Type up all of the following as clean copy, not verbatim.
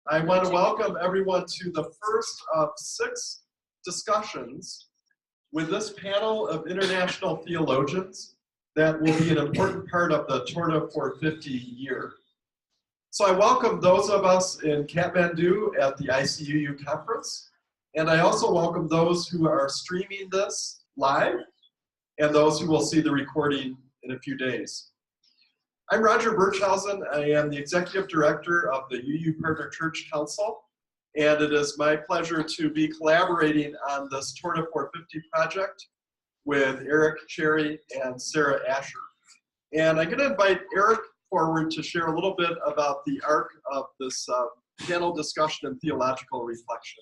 I want to welcome everyone to the first of 6 discussions with this panel of international theologians that will be an important part of the Torda450 year. So I welcome those of us in Kathmandu at the ICUU conference, and I also welcome those who are streaming this live and those who will see the recording in a few days. I'm Roger Birchhausen. I am the Executive Director of the UU Partner Church Council, and it is my pleasure to be collaborating on this Torda450 project with Eric Cherry and Sarah Asher. And I'm going to invite Eric forward to share a little bit about the arc of this panel discussion and theological reflection.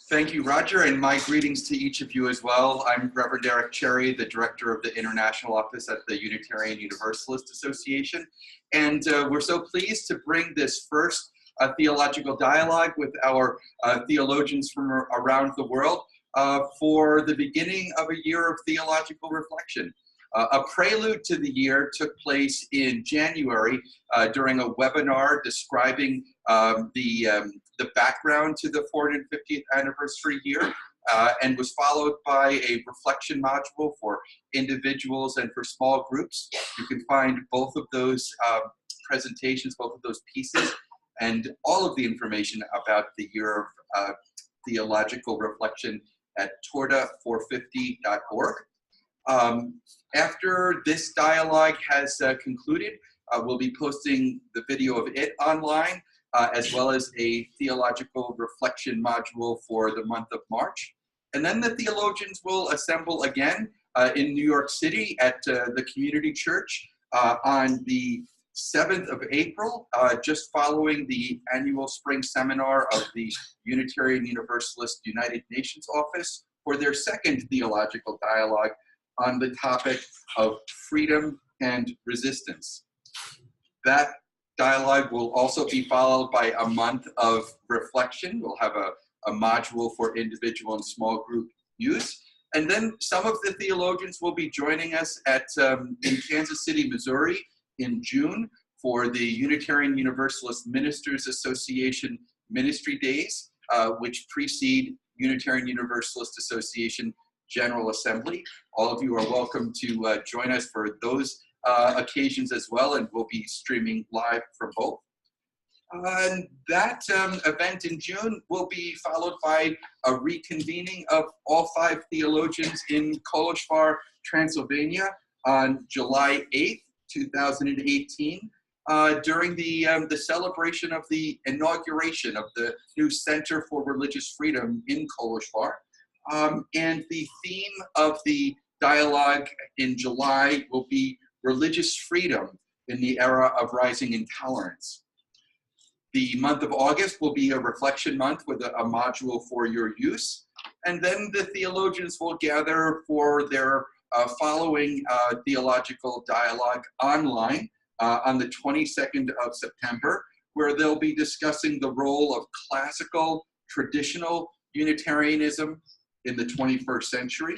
Thank you, Roger, and my greetings to each of you as well. I'm Reverend Eric Cherry, the Director of the International Office at the Unitarian Universalist Association, and we're so pleased to bring this first theological dialogue with our theologians from around the world for the beginning of a year of theological reflection. A prelude to the year took place in January during a webinar describing the background to the 450th anniversary year, and was followed by a reflection module for individuals and for small groups. You can find both of those presentations, both of those pieces, and all of the information about the year of theological reflection at Torda450.org. After this dialogue has concluded, we'll be posting the video of it online, as well as a theological reflection module for the month of March. And then the theologians will assemble again in New York City at the Community Church on the 7th of April, just following the annual spring seminar of the Unitarian Universalist United Nations Office for their second theological dialogue on the topic of freedom and resistance. That dialogue will also be followed by a month of reflection. We'll have a module for individual and small group use. And then some of the theologians will be joining us at in Kansas City, Missouri in June for the Unitarian Universalist Ministers Association Ministry Days, which precede Unitarian Universalist Association General Assembly. All of you are welcome to join us for those occasions as well, and we'll be streaming live from both. And that event in June will be followed by a reconvening of all 5 theologians in Kolozsvár, Transylvania on July 8th, 2018, during the celebration of the inauguration of the new Center for Religious Freedom in Kolozsvár. And the theme of the dialogue in July will be religious freedom in the era of rising intolerance. The month of August will be a reflection month with a module for your use. And then the theologians will gather for their following theological dialogue online on the 22nd of September, where they'll be discussing the role of classical, traditional Unitarianism in the 21st century,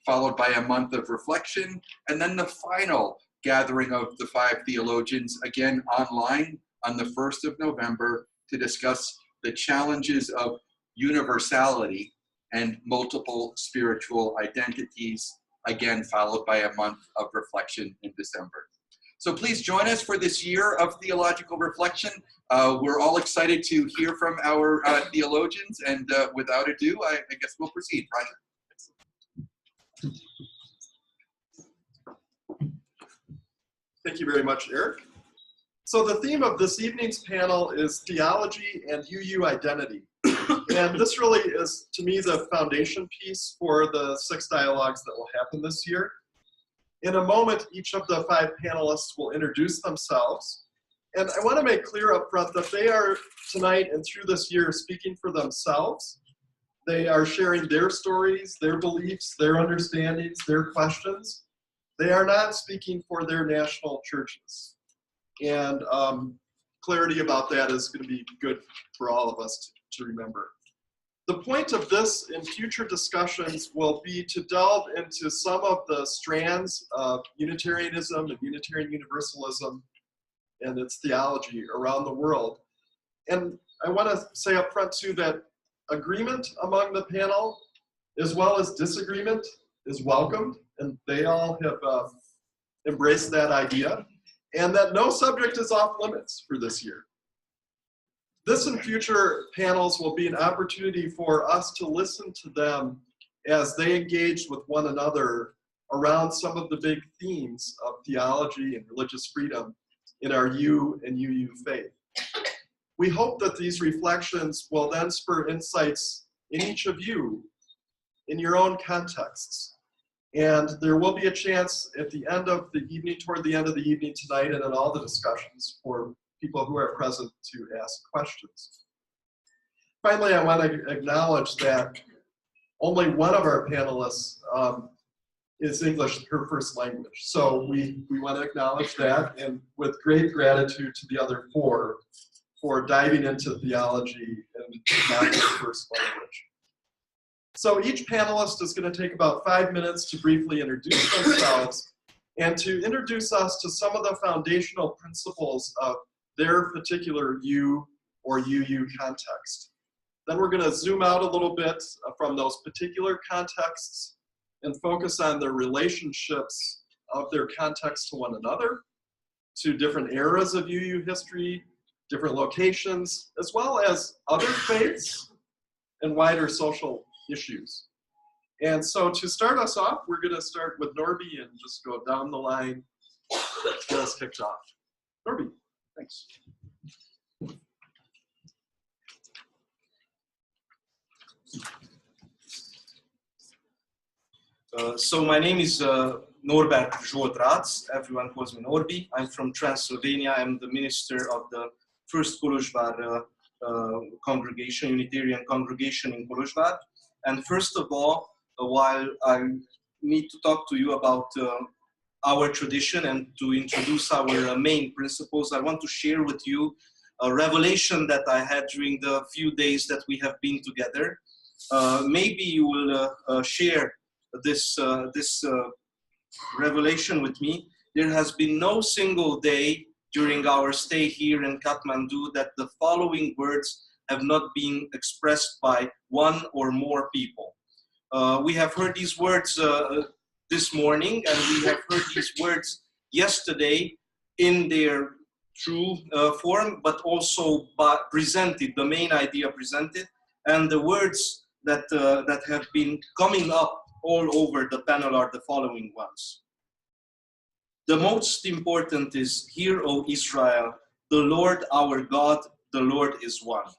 followed by a month of reflection, and then the final gathering of the 5 theologians, again online on the 1st of November, to discuss the challenges of universality and multiple spiritual identities, again followed by a month of reflection in December. So please join us for this year of theological reflection. We're all excited to hear from our theologians, and without ado, I guess we'll proceed. Roger. Thank you very much, Eric. So the theme of this evening's panel is theology and UU identity. And this really is, to me, the foundation piece for the 6 dialogues that will happen this year. In a moment, each of the 5 panelists will introduce themselves. And I want to make clear up front that they are tonight and through this year speaking for themselves. They are sharing their stories, their beliefs, their understandings, their questions. They are not speaking for their national churches. And clarity about that is going to be good for all of us to remember. The point of this in future discussions will be to delve into some of the strands of Unitarianism and Unitarian Universalism and its theology around the world. And I want to say up front too that agreement among the panel, as well as disagreement, is welcomed, and they all have embraced that idea, and that no subject is off limits for this year. This and future panels will be an opportunity for us to listen to them as they engage with one another around some of the big themes of theology and religious freedom in our U and UU faith. We hope that these reflections will then spur insights in each of you in your own contexts. And there will be a chance at the end of the evening, toward the end of the evening tonight, and in all the discussions for people who are present to ask questions. Finally, I want to acknowledge that only one of our panelists is English her first language. So we want to acknowledge that, and with great gratitude to the other four for diving into theology and not their first language. So each panelist is going to take about 5 minutes to briefly introduce themselves and to introduce us to some of the foundational principles of their particular U or UU context. Then we're going to zoom out a little bit from those particular contexts and focus on the relationships of their context to one another, to different eras of UU history, different locations, as well as other faiths and wider social issues. And so to start us off, we're going to start with Norby and just go down the line, get us kicked off. Norby, thanks. So my name is Norbert Zsoltrác. Everyone calls me Norby. I'm from Transylvania. I'm the minister of the First Kolozsvár congregation, Unitarian congregation in Kolozsvár. And first of all, while I need to talk to you about our tradition and to introduce our main principles, I want to share with you a revelation that I had during the few days that we have been together. Maybe you will share this revelation with me. There has been no single day during our stay here in Kathmandu that the following words have not been expressed by one or more people. We have heard these words this morning, and we have heard these words yesterday in their true form, but also presented, the main idea presented, and the words that have been coming up all over the panel are the following ones. The most important is, "Hear, O Israel, the Lord our God, the Lord is one.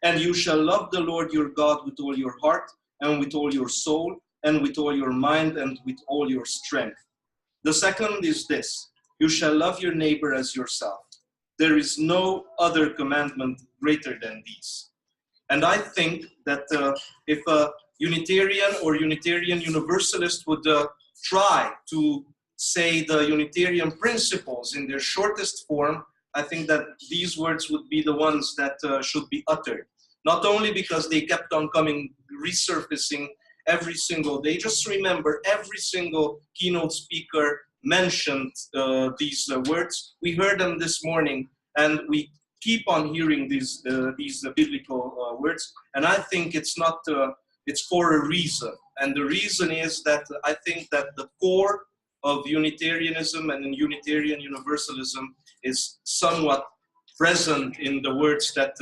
And you shall love the Lord your God with all your heart, and with all your soul, and with all your mind, and with all your strength." The second is this: "You shall love your neighbor as yourself. There is no other commandment greater than these." And I think that if a Unitarian or Unitarian Universalist would try to say the Unitarian principles in their shortest form, I think that these words would be the ones that should be uttered. Not only because they kept on resurfacing every single day. Just remember, every single keynote speaker mentioned these words. We heard them this morning, and we keep on hearing these biblical words. And I think it's for a reason. And the reason is that I think that the core of Unitarianism and Unitarian Universalism is somewhat present in the words that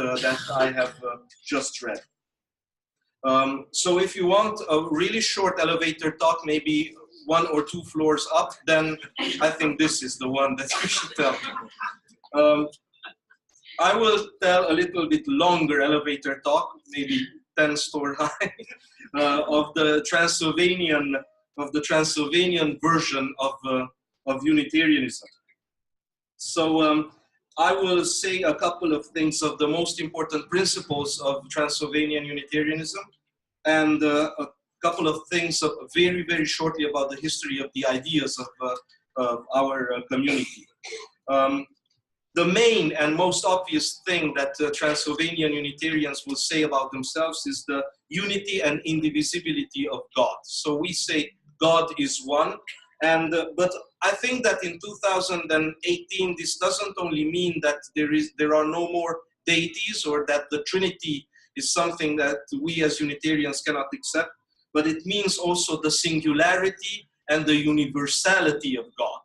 I have just read. So if you want a really short elevator talk, maybe 1 or 2 floors up, then I think this is the one that you should tell people. I will tell a little bit longer elevator talk, maybe 10-story high, of the Transylvanian version of Unitarianism. So I will say a couple of things of the most important principles of Transylvanian Unitarianism, and a couple of things very, very shortly about the history of the ideas of our community. The main and most obvious thing that Transylvanian Unitarians will say about themselves is the unity and indivisibility of God. So we say God is one, and but I think that in 2018 this doesn't only mean that there are no more deities or that the Trinity is something that we as Unitarians cannot accept, but it means also the singularity and the universality of God.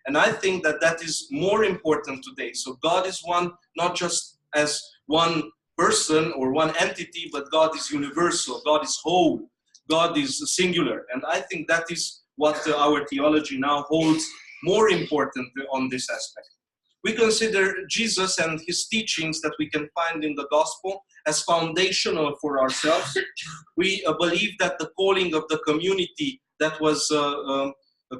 And I think that that is more important today. So God is one, not just as one person or one entity, but God is universal, God is whole, God is singular. And I think that is what our theology now holds more important on this aspect. We consider Jesus and his teachings that we can find in the gospel as foundational for ourselves. We believe that the calling of the community that was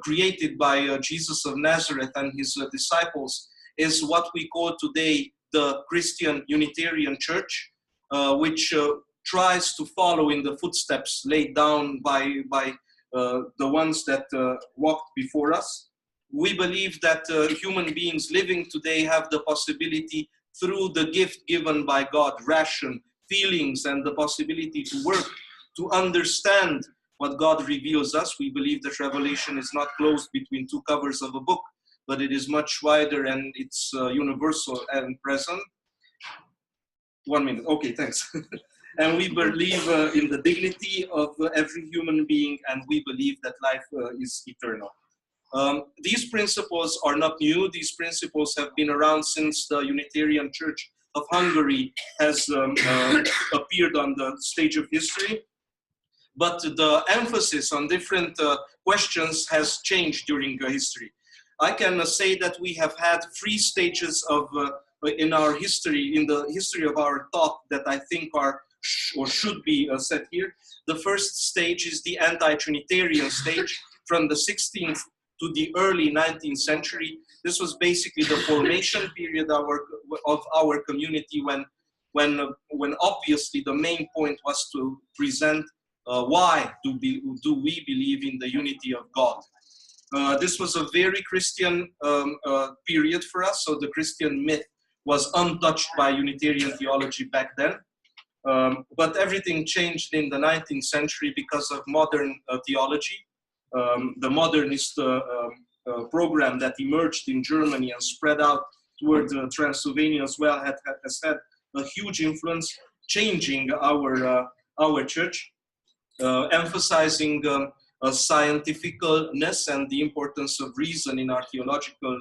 created by Jesus of Nazareth and his disciples is what we call today the Christian Unitarian Church, which tries to follow in the footsteps laid down by the ones that walked before us. We believe that human beings living today have the possibility, through the gift given by God, ration, feelings, and the possibility to work, to understand what God reveals us. We believe that revelation is not closed between two covers of a book, but it is much wider and it's universal and present. 1 minute. Okay, thanks. And we believe in the dignity of every human being, and we believe that life is eternal. These principles are not new. These principles have been around since the Unitarian Church of Hungary has appeared on the stage of history. But the emphasis on different questions has changed during history. I can say that we have had 3 stages of in our history, in the history of our thought, that I think are or should be set here. The first stage is the anti-Trinitarian stage from the 16th to the early 19th century. This was basically the formation period of our community, when obviously the main point was to present why do we believe in the unity of God. This was a very Christian period for us, so the Christian myth was untouched by Unitarian theology back then. But everything changed in the 19th century because of modern theology. The modernist program that emerged in Germany and spread out toward Transylvania as well has had a huge influence, changing our church, emphasizing scientificalness and the importance of reason in our theological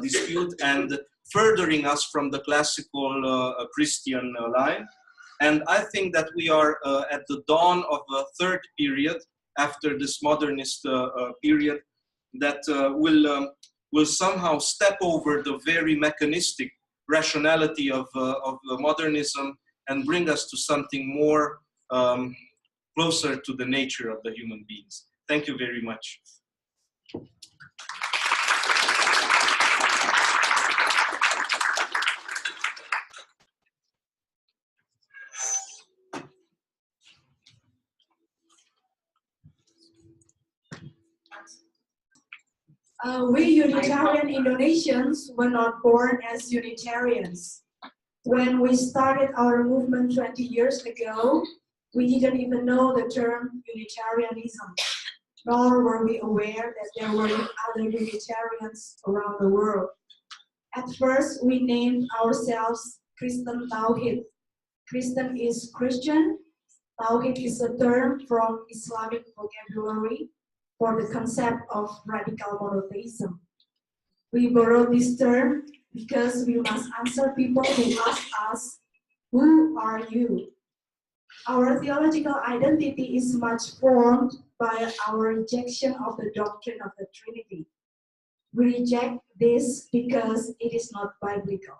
dispute, and furthering us from the classical Christian line. And I think that we are at the dawn of a third period after this modernist period that will somehow step over the very mechanistic rationality of modernism and bring us to something more closer to the nature of the human beings. Thank you very much. We Unitarian Indonesians were not born as Unitarians. When we started our movement 20 years ago, we didn't even know the term Unitarianism, nor were we aware that there were other Unitarians around the world. At first, we named ourselves Kristen Tauhid. Christian is Christian. Tauhid is a term from Islamic vocabulary for the concept of radical monotheism. We borrowed this term because we must answer people who ask us, "Who are you?" Our theological identity is much formed by our rejection of the doctrine of the Trinity. We reject this because it is not biblical.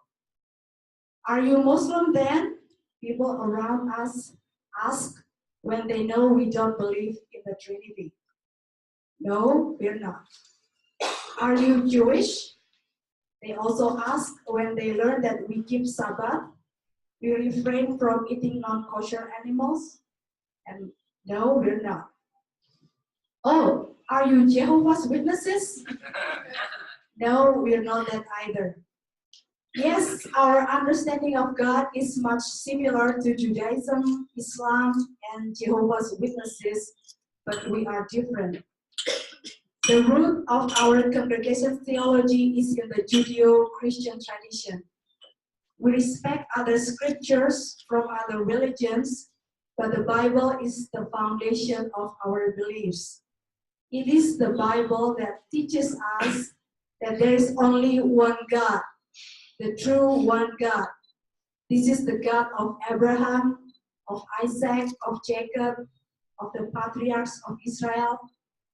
Are you Muslim then? People around us ask when they know we don't believe in the Trinity. No, we're not. Are you Jewish? They also ask when they learn that we keep Sabbath, we refrain from eating non-kosher animals, and no, we're not. Oh, are you Jehovah's Witnesses? No, we're not that either. Yes, our understanding of God is much similar to Judaism, Islam, and Jehovah's Witnesses, but we are different. The root of our congregation's theology is in the Judeo-Christian tradition. We respect other scriptures from other religions, but the Bible is the foundation of our beliefs. It is the Bible that teaches us that there is only one God, the true one God. This is the God of Abraham, of Isaac, of Jacob, of the patriarchs of Israel,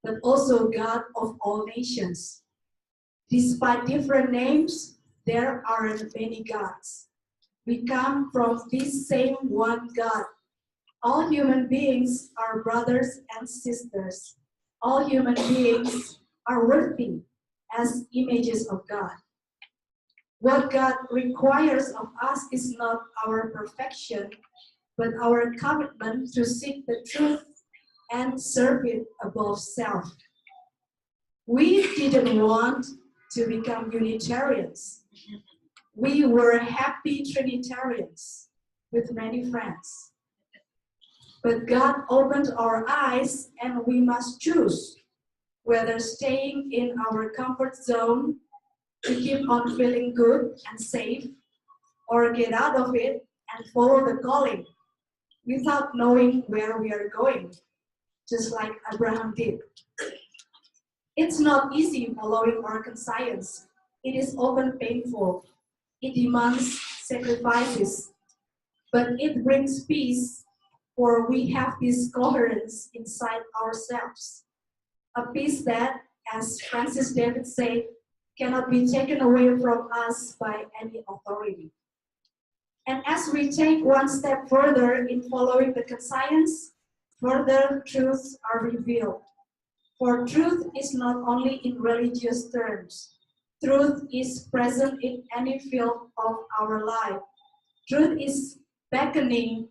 but also God of all nations. Despite different names, there aren't many gods. We come from this same one God. All human beings are brothers and sisters. All human beings are worthy as images of God. What God requires of us is not our perfection, but our commitment to seek the truth and serve it above self. We didn't want to become Unitarians. We were happy Trinitarians with many friends. But God opened our eyes and we must choose whether staying in our comfort zone to keep on feeling good and safe, or get out of it and follow the calling without knowing where we are going, just like Abraham did. It's not easy following our conscience. It is often painful. It demands sacrifices, but it brings peace, for we have this coherence inside ourselves. A peace that, as Francis David said, cannot be taken away from us by any authority. And as we take one step further in following the conscience, further truths are revealed. For truth is not only in religious terms. Truth is present in any field of our life. Truth is beckoning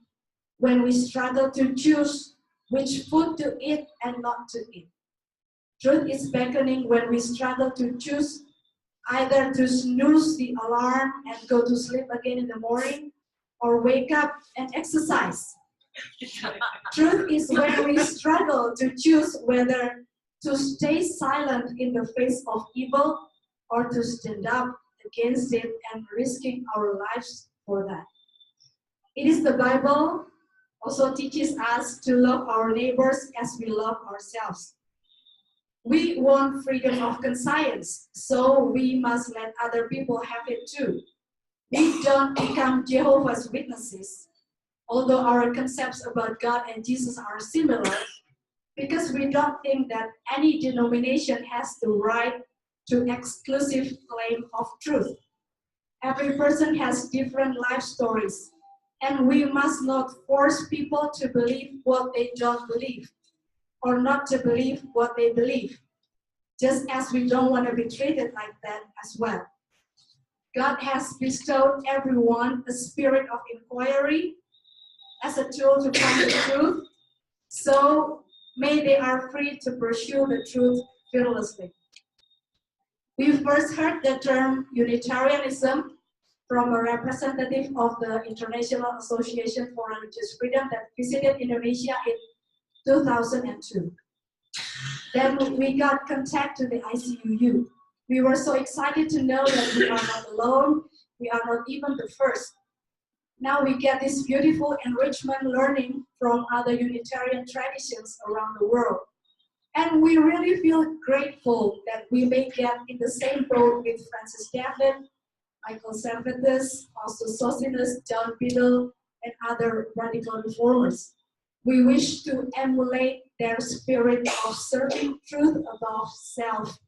when we struggle to choose which food to eat and not to eat. Truth is beckoning when we struggle to choose either to snooze the alarm and go to sleep again in the morning, or wake up and exercise. Truth is when we struggle to choose whether to stay silent in the face of evil or to stand up against it and risking our lives for that. It is the Bible also teaches us to love our neighbors as we love ourselves. We want freedom of conscience, so we must let other people have it too. We don't become Jehovah's Witnesses, although our concepts about God and Jesus are similar, because we don't think that any denomination has the right to exclusive claim of truth. Every person has different life stories, and we must not force people to believe what they don't believe, or not to believe what they believe, just as we don't want to be treated like that as well. God has bestowed everyone a spirit of inquiry as a tool to find the truth, so may they are free to pursue the truth fearlessly. We first heard the term Unitarianism from a representative of the International Association for Religious Freedom that visited Indonesia in 2002. Then we got contact to the ICUU. We were so excited to know that we are not alone, we are not even the first. Now we get this beautiful enrichment learning from other Unitarian traditions around the world. And we really feel grateful that we may get in the same boat with Francis David, Michael Servetus, also Sossinus, John Biddle, and other radical reformers. We wish to emulate their spirit of serving truth above self,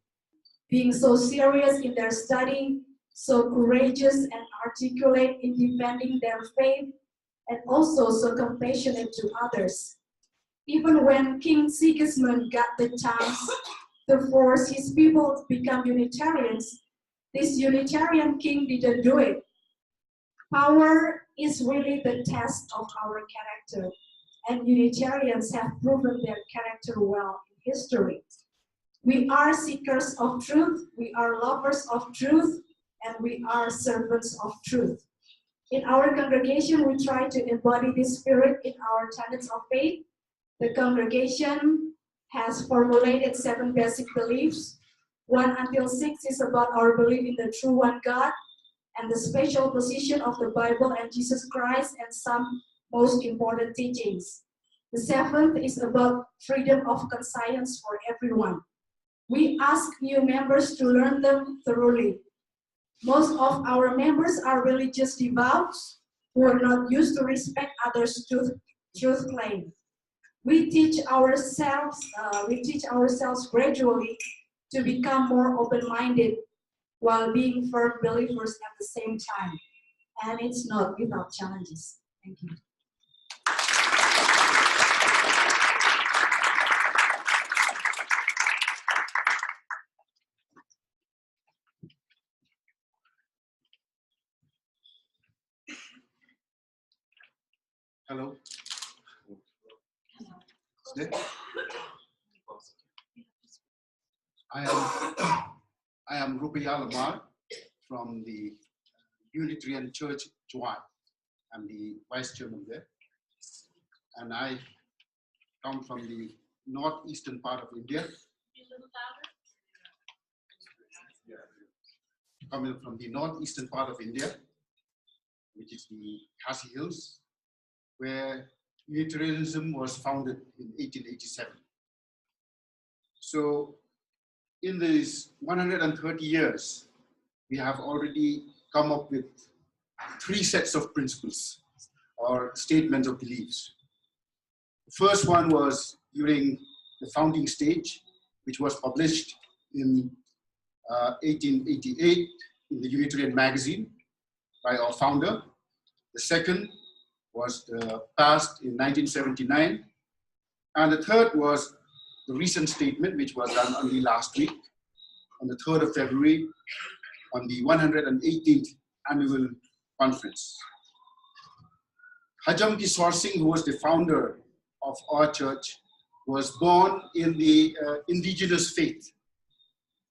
being so serious in their study, so courageous and articulate in defending their faith, and also so compassionate to others. Even when King Sigismund got the chance to force his people to become Unitarians, this Unitarian king didn't do it. Power is really the test of our character, and Unitarians have proven their character well in history. We are seekers of truth, we are lovers of truth, and we are servants of truth. In our congregation, we try to embody this spirit in our tenets of faith. The congregation has formulated 7 basic beliefs. 1 until 6 is about our belief in the true one God and the special position of the Bible and Jesus Christ and some most important teachings. The 7th is about freedom of conscience for everyone. We ask new members to learn them thoroughly. Most of our members are religious devout who are not used to respect others' truth claim. We teach ourselves gradually to become more open-minded while being firm believers at the same time. And it's not without challenges. Thank you. Hello. I am Rupiah Lamar from the Unitarian Church, Juan. I'm the vice chairman there. And I come from the northeastern part of India. Coming from the northeastern part of India, which is the Khasi Hills, where Unitarianism was founded in 1887. So in these 130 years, we have already come up with 3 sets of principles or statements of beliefs. The first one was during the founding stage, which was published in 1888 in the Unitarian magazine by our founder. The second was passed in 1979. And the third was the recent statement, which was done only last week, on the 3rd of February, on the 118th annual conference. Hajam Kishore Singh, who was the founder of our church, was born in the indigenous faith.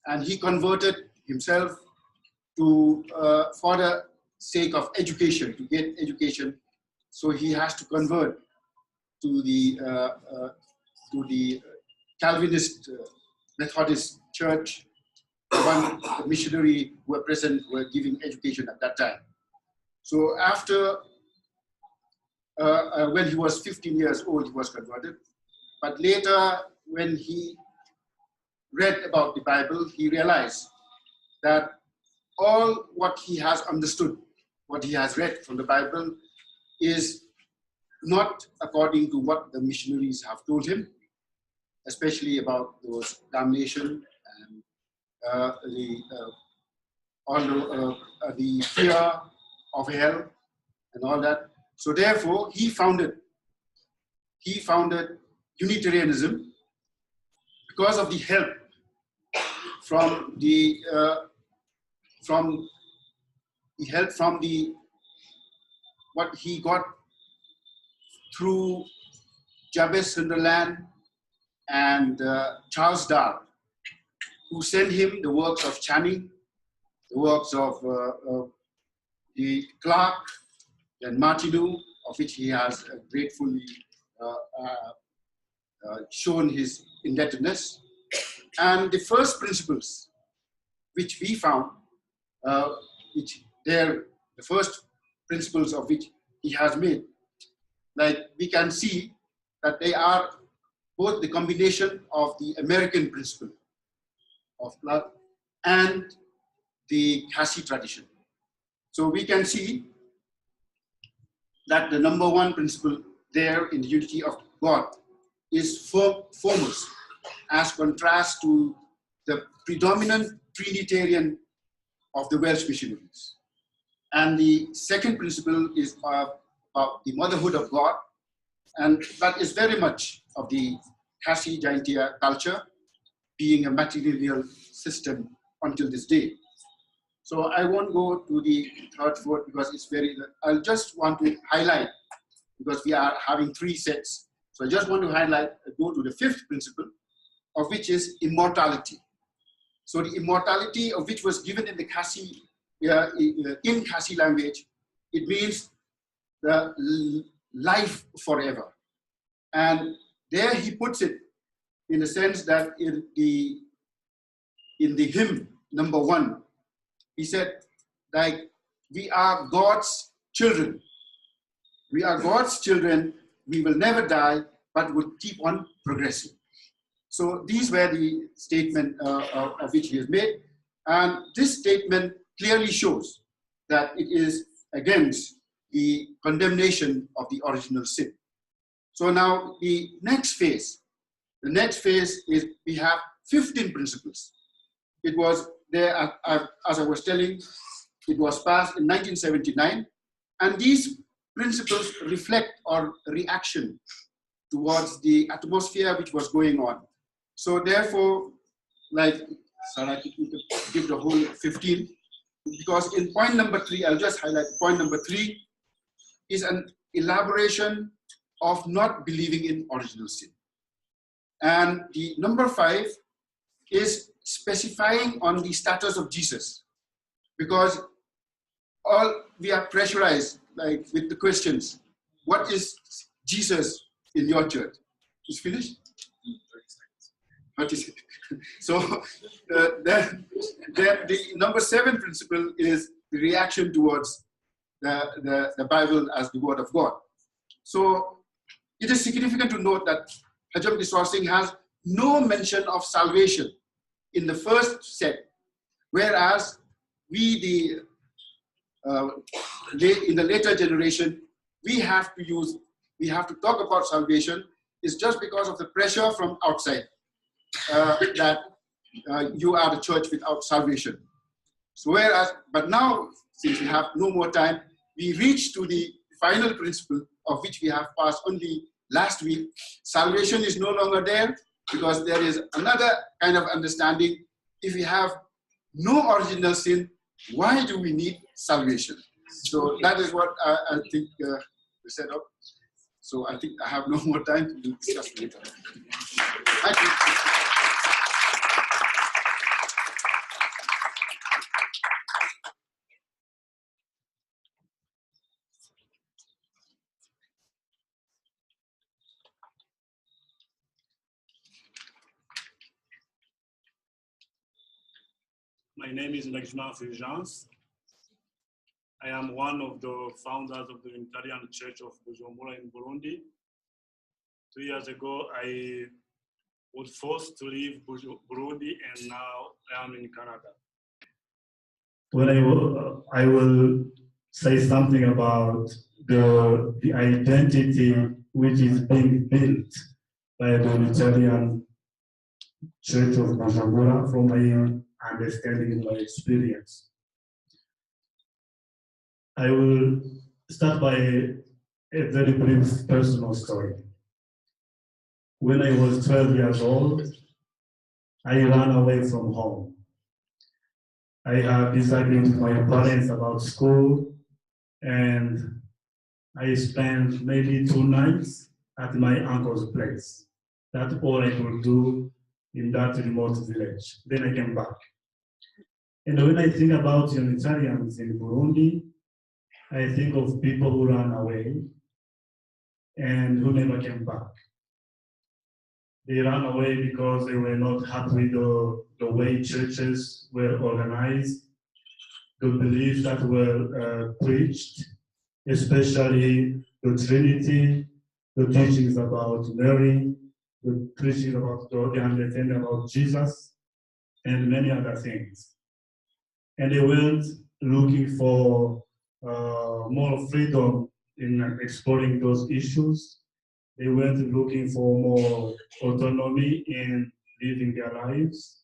And he converted himself to, for the sake of education, to get education. So he has to convert to the Calvinist Methodist Church. The missionary who were present were giving education at that time. So after, when he was 15 years old, he was converted. But later, when he read about the Bible, he realized that all what he has understood, what he has read from the Bible, is not according to what the missionaries have told him, especially about those damnation and the fear of hell and all that. So therefore, he founded Unitarianism because of the help from what he got through Jabez Sunderland and Charles Darwin, who sent him the works of Channing, the works of the Clark and Martineau, of which he has gratefully shown his indebtedness. And the first principles which we found, the first principles of which he has made, like we can see that they are both the combination of the American principle of love and the Khasi tradition. So we can see that the number 1 principle there in the unity of God is foremost, as contrast to the predominant Trinitarian of the Welsh missionaries. And the second principle is about the motherhood of God, and that is very much of the Khasi Jaintia culture, being a matrilineal system until this day. So I won't go to the third, fourth, because it's I'll just want to highlight, because we are having 3 sets. So I just want to go to the 5th principle, of which is immortality. So the immortality of which was given in the Khasi in Khasi language, it means the life forever. And there he puts it in the sense that in the hymn number 1, he said, like, we are God's children. We are God's children. We will never die, but will keep on progressing. So these were the statement of which he has made. And this statement clearly shows that it is against the condemnation of the original sin. So now the next phase is we have 15 principles. It was there, as I was telling, it was passed in 1979, and these principles reflect our reaction towards the atmosphere which was going on. So therefore, like, Sarah, I think we could give the whole 15, because in point number 3, I'll just highlight point number 3 is an elaboration of not believing in original sin. And the number 5 is specifying on the status of Jesus, because all we are pressurized, like, with the questions. What is Jesus in your church? Is finished? 30 seconds. So then the number 7 principle is the reaction towards the Bible as the Word of God. So it is significant to note that Hajam Kiswar Singh has no mention of salvation in the first set, whereas we, in the later generation, we have to talk about salvation. It's just because of the pressure from outside that you are the church without salvation. So but now, since we have no more time, we reach to the final principle of which we have passed only last week. Salvation is no longer there, because there is another kind of understanding. If we have no original sin, why do we need salvation? So that is what I think we set up. So I think I have no more time to discuss later. Thank you. My name is Najma Fulgence. I am one of the founders of the Unitarian Church of Bujumbura in Burundi. 2 years ago, I was forced to leave Burundi, and now I am in Canada. When I will say something about the identity which is being built by the Unitarian Church of Bujumbura from my understanding and my experience. I will start by a very brief personal story. When I was 12 years old, I ran away from home. I had disagreed with my parents about school, and I spent maybe 2 nights at my uncle's place. That's all I could do in that remote village. Then I came back. And when I think about Unitarians in Burundi, I think of people who ran away and who never came back. They ran away because they were not happy with the way churches were organized, the beliefs that were preached, especially the Trinity, the teachings about Mary, the preaching about the understanding about Jesus, and many other things. And they went looking for more freedom in exploring those issues. They went looking for more autonomy in living their lives.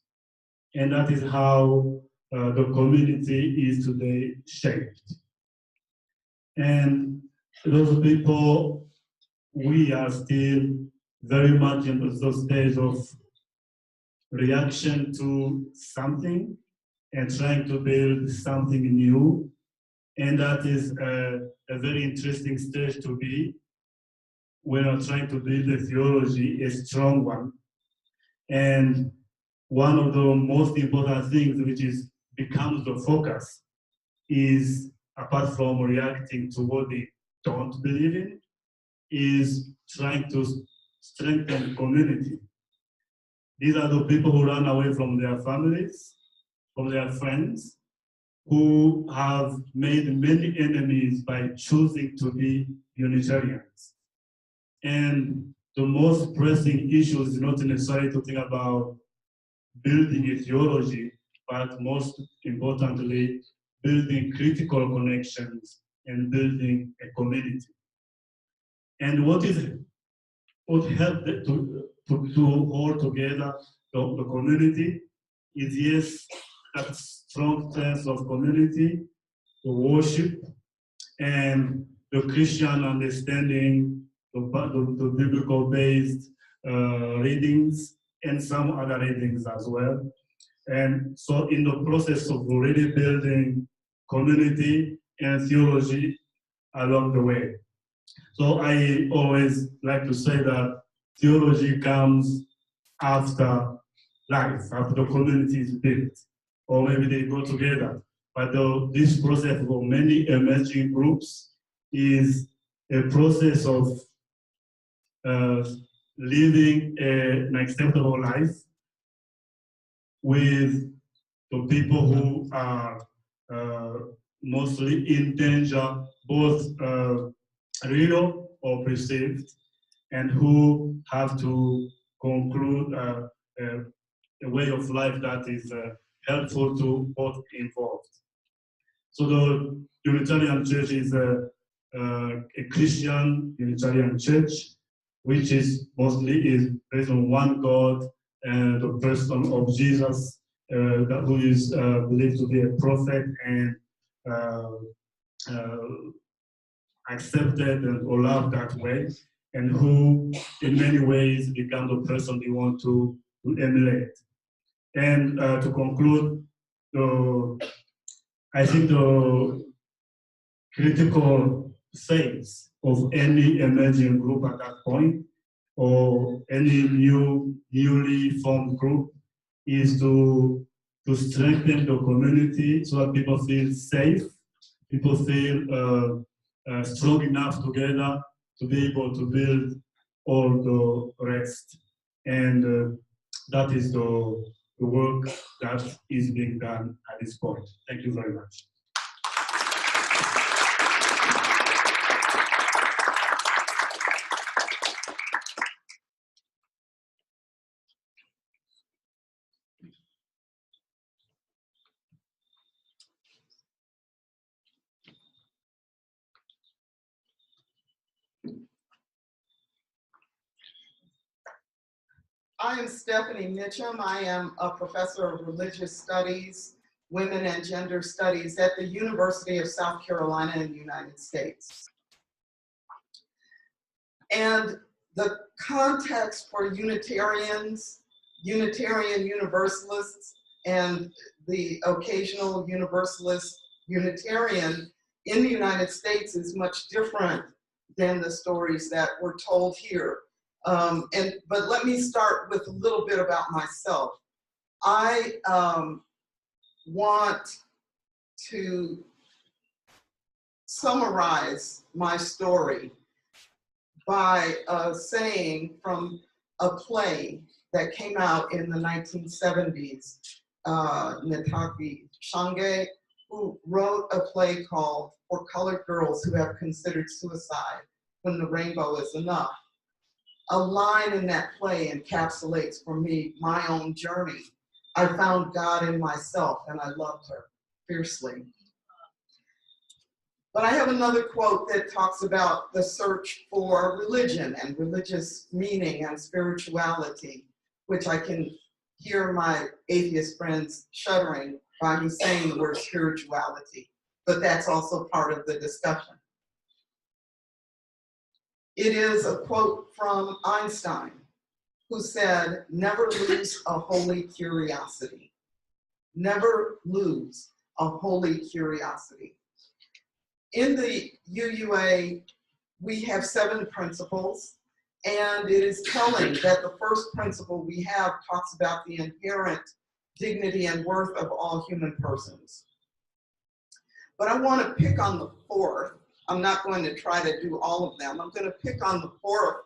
And that is how the community is today shaped. And those people, we are still very much in the stage of reaction to something and trying to build something new. And that is a very interesting stage to be. We are trying to build a theology, a strong one. And one of the most important things which becomes the focus is, apart from reacting to what they don't believe in, is trying to strengthen community. These are the people who run away from their families, from their friends, who have made many enemies by choosing to be Unitarians. And the most pressing issue is not necessarily to think about building a theology, but most importantly, building critical connections and building a community. And what helped to hold together the community is, yes, that strong sense of community, the worship, and the Christian understanding, the biblical-based readings, and some other readings as well. And so in the process of really building community and theology along the way. So I always like to say that theology comes after life, after the community is built, or maybe they go together. But this process for many emerging groups is a process of living an acceptable life with the people who are mostly in danger, both real or perceived, and who have to conclude a way of life that is helpful to both involved. So the Unitarian Church is a Christian Unitarian Church, which is mostly based on one God and the person of Jesus, who is believed to be a prophet and accepted and loved that way, and who in many ways become the person they want to emulate. And to conclude, I think the critical phase of any emerging group at that point, or any newly formed group, is to strengthen the community so that people feel safe, people feel strong enough together to be able to build all the rest. And that is the work that is being done at this point. Thank you very much. I am Stephanie Mitchum. I am a professor of religious studies, women and gender studies at the University of South Carolina in the United States. And the context for Unitarians, Unitarian Universalists, and the occasional Universalist Unitarian in the United States is much different than the stories that were told here. But let me start with a little bit about myself. I want to summarize my story by saying from a play that came out in the 1970s, Netaki Shange, who wrote a play called For Colored Girls Who Have Considered Suicide When the Rainbow Is Enough. A line in that play encapsulates for me my own journey. I found God in myself and I loved her fiercely. But I have another quote that talks about the search for religion and religious meaning and spirituality, which I can hear my atheist friends shuddering by me saying the word spirituality, but that's also part of the discussion. It is a quote from Einstein, who said, "Never lose a holy curiosity." Never lose a holy curiosity. In the UUA, we have 7 principles, and it is telling that the first principle we have talks about the inherent dignity and worth of all human persons. But I want to pick on the fourth. I'm not going to try to do all of them. I'm going to pick on the fourth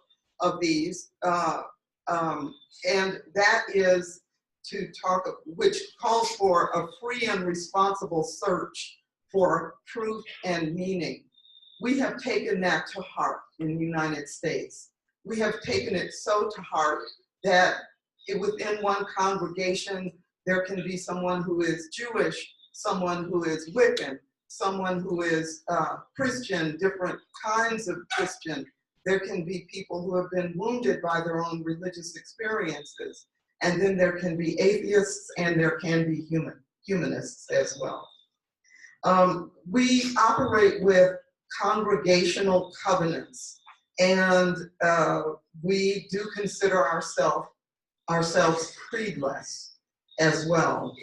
of these, and that is to talk, which calls for a free and responsible search for truth and meaning. We have taken that to heart in the United States. We have taken it so to heart that within one congregation, there can be someone who is Jewish, someone who is Wiccan, someone who is Christian, different kinds of Christian. There can be people who have been wounded by their own religious experiences. And then there can be atheists and there can be humanists as well. We operate with congregational covenants, and we do consider ourselves creedless as well.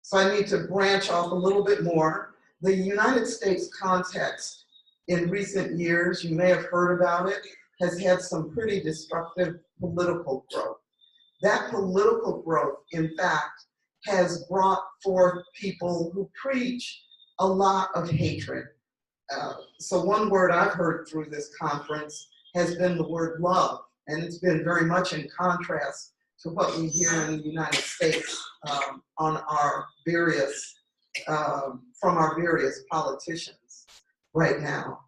So I need to branch off a little bit more. The United States context in recent years, you may have heard about it, has had some pretty destructive political growth. That political growth, in fact, has brought forth people who preach a lot of hatred. So one word I've heard through this conference has been the word love, and it's been very much in contrast to what we hear in the United States on our various, from our various politicians right now.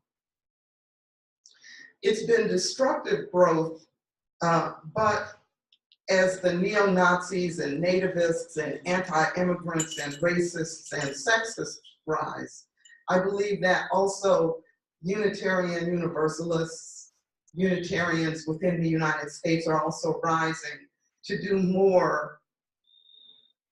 It's been destructive growth, but as the neo-Nazis and nativists and anti-immigrants and racists and sexists rise, I believe that also Unitarian Universalists, Unitarians within the United States are also rising to do more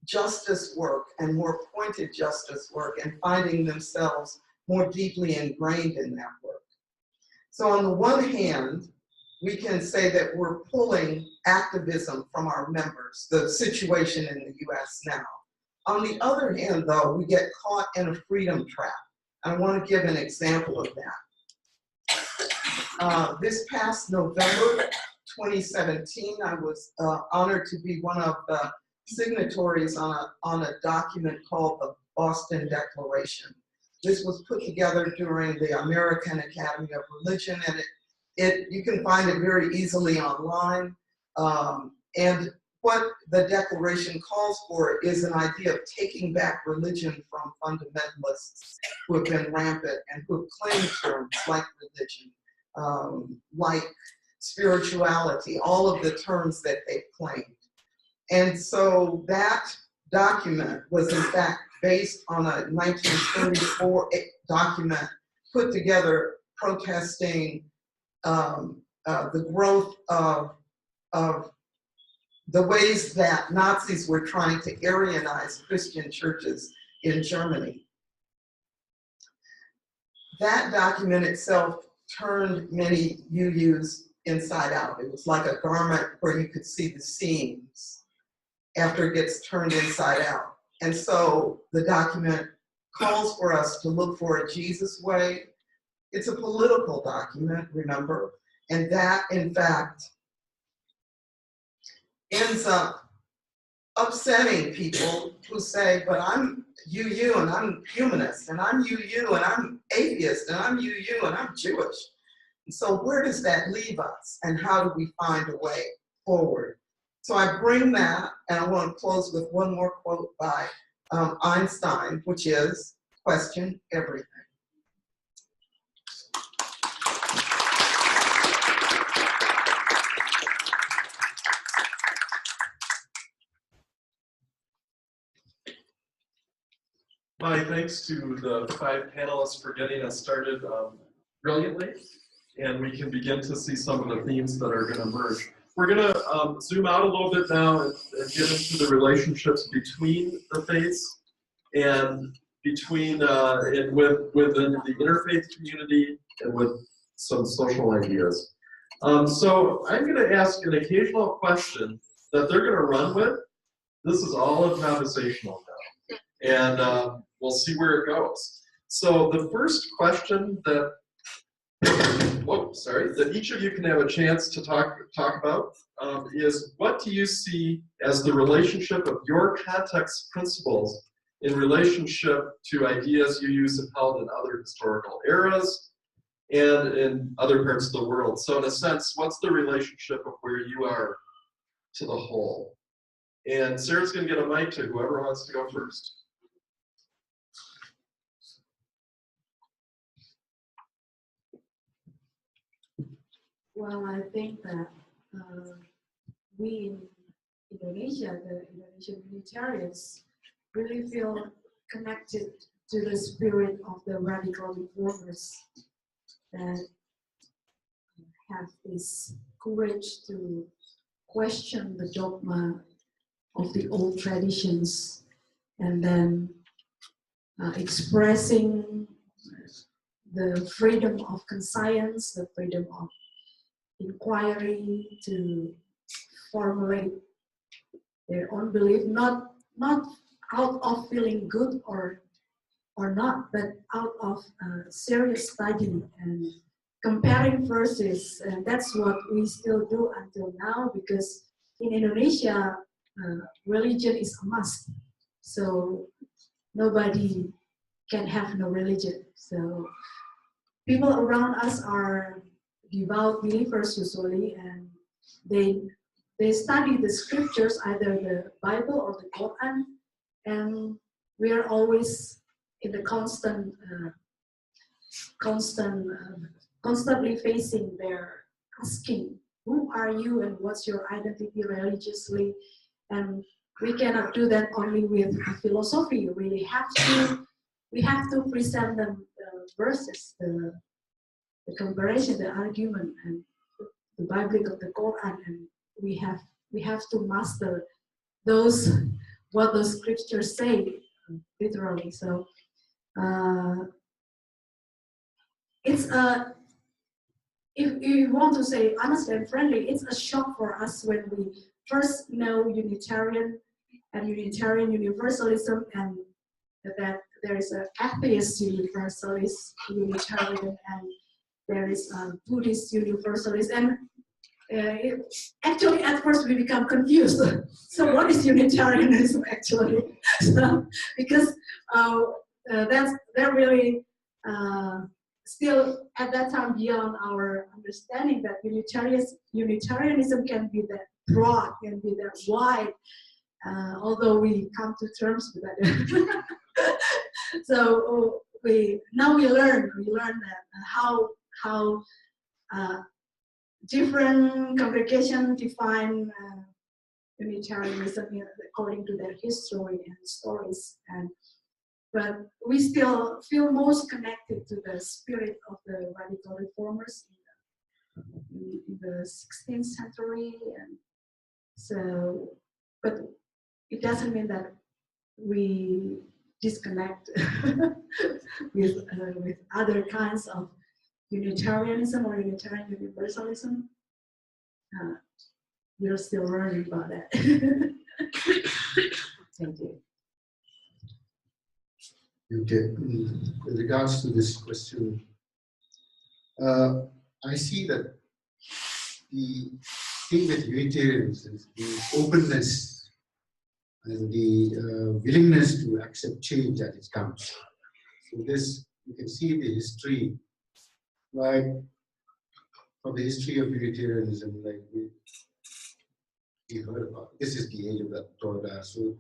justice work and more pointed justice work and finding themselves more deeply ingrained in that work. So on the one hand, we can say that we're pulling activism from our members, the situation in the US now. On the other hand, though, we get caught in a freedom trap. I want to give an example of that. This past November 2017, I was honored to be one of the signatories on a document called the Boston Declaration. This was put together during the American Academy of Religion, and you can find it very easily online. And what the Declaration calls for is an idea of taking back religion from fundamentalists who have been rampant and who have claimed terms like religion, like spirituality, all of the terms that they've claimed. And so that document was in fact based on a 1934 document put together protesting the growth of the ways that Nazis were trying to Aryanize Christian churches in Germany. That document itself turned many UUs inside out. It was like a garment where you could see the seams after it gets turned inside out. And so the document calls for us to look for a Jesus way. It's a political document, remember, and that, in fact, ends up upsetting people who say, but I'm UU and I'm humanist, and I'm UU and I'm atheist, and I'm UU and I'm Jewish. And so where does that leave us, and how do we find a way forward? So I bring that, and I want to close with one more quote by Einstein, which is, question everything. My thanks to the 5 panelists for getting us started brilliantly, and we can begin to see some of the themes that are going to emerge. We're going to zoom out a little bit now and get into the relationships between the faiths and between within the interfaith community and with some social ideas. So I'm going to ask an occasional question that they're going to run with. This is all improvisational now, and we'll see where it goes. So the first question that that each of you can have a chance to talk about is, what do you see as the relationship of your context principles in relationship to ideas you use and held in other historical eras and in other parts of the world. So in a sense, what's the relationship of where you are to the whole? And Sarah's going to get a mic to whoever wants to go first. Well, I think that we in Indonesia, the Indonesian Unitarians, really feel connected to the spirit of the radical reformers that have this courage to question the dogma of the old traditions and then expressing the freedom of conscience, the freedom of inquiry to formulate their own belief, not out of feeling good or not, but out of serious study and comparing verses. And that's what we still do until now, because in Indonesia, religion is a must. So nobody can have no religion. So people around us are devout believers usually, and they study the scriptures, either the Bible or the Quran, and we are always in the constantly facing their asking, who are you and what's your identity religiously? And we cannot do that only with philosophy. We have to present them the verses, the comparison, the argument, and the Bible of the Quran, and we have to master those what those scriptures say literally. So it's if you want to say honestly and friendly, it's a shock for us when we first know Unitarian and Unitarian Universalism, and that there is an atheist Universalist Unitarian and there is a Buddhist Universalist, and actually at first we become confused. So what is Unitarianism actually? So, because they're really still at that time beyond our understanding that Unitarianism can be that broad, can be that wide, although we come to terms with that. So we learn that how different congregations define Unitarianism according to their history and stories, but we still feel most connected to the spirit of the radical reformers in the 16th century, and so, but it doesn't mean that we disconnect with other kinds of Unitarianism or Unitarian Universalism. We're still learning about that. Thank you. Okay. With regards to this question, I see that the thing with Unitarians is the openness and the willingness to accept change as it comes. So this, you can see the history, like from the history of Unitarianism, like we heard about. This is the age of the Torda. So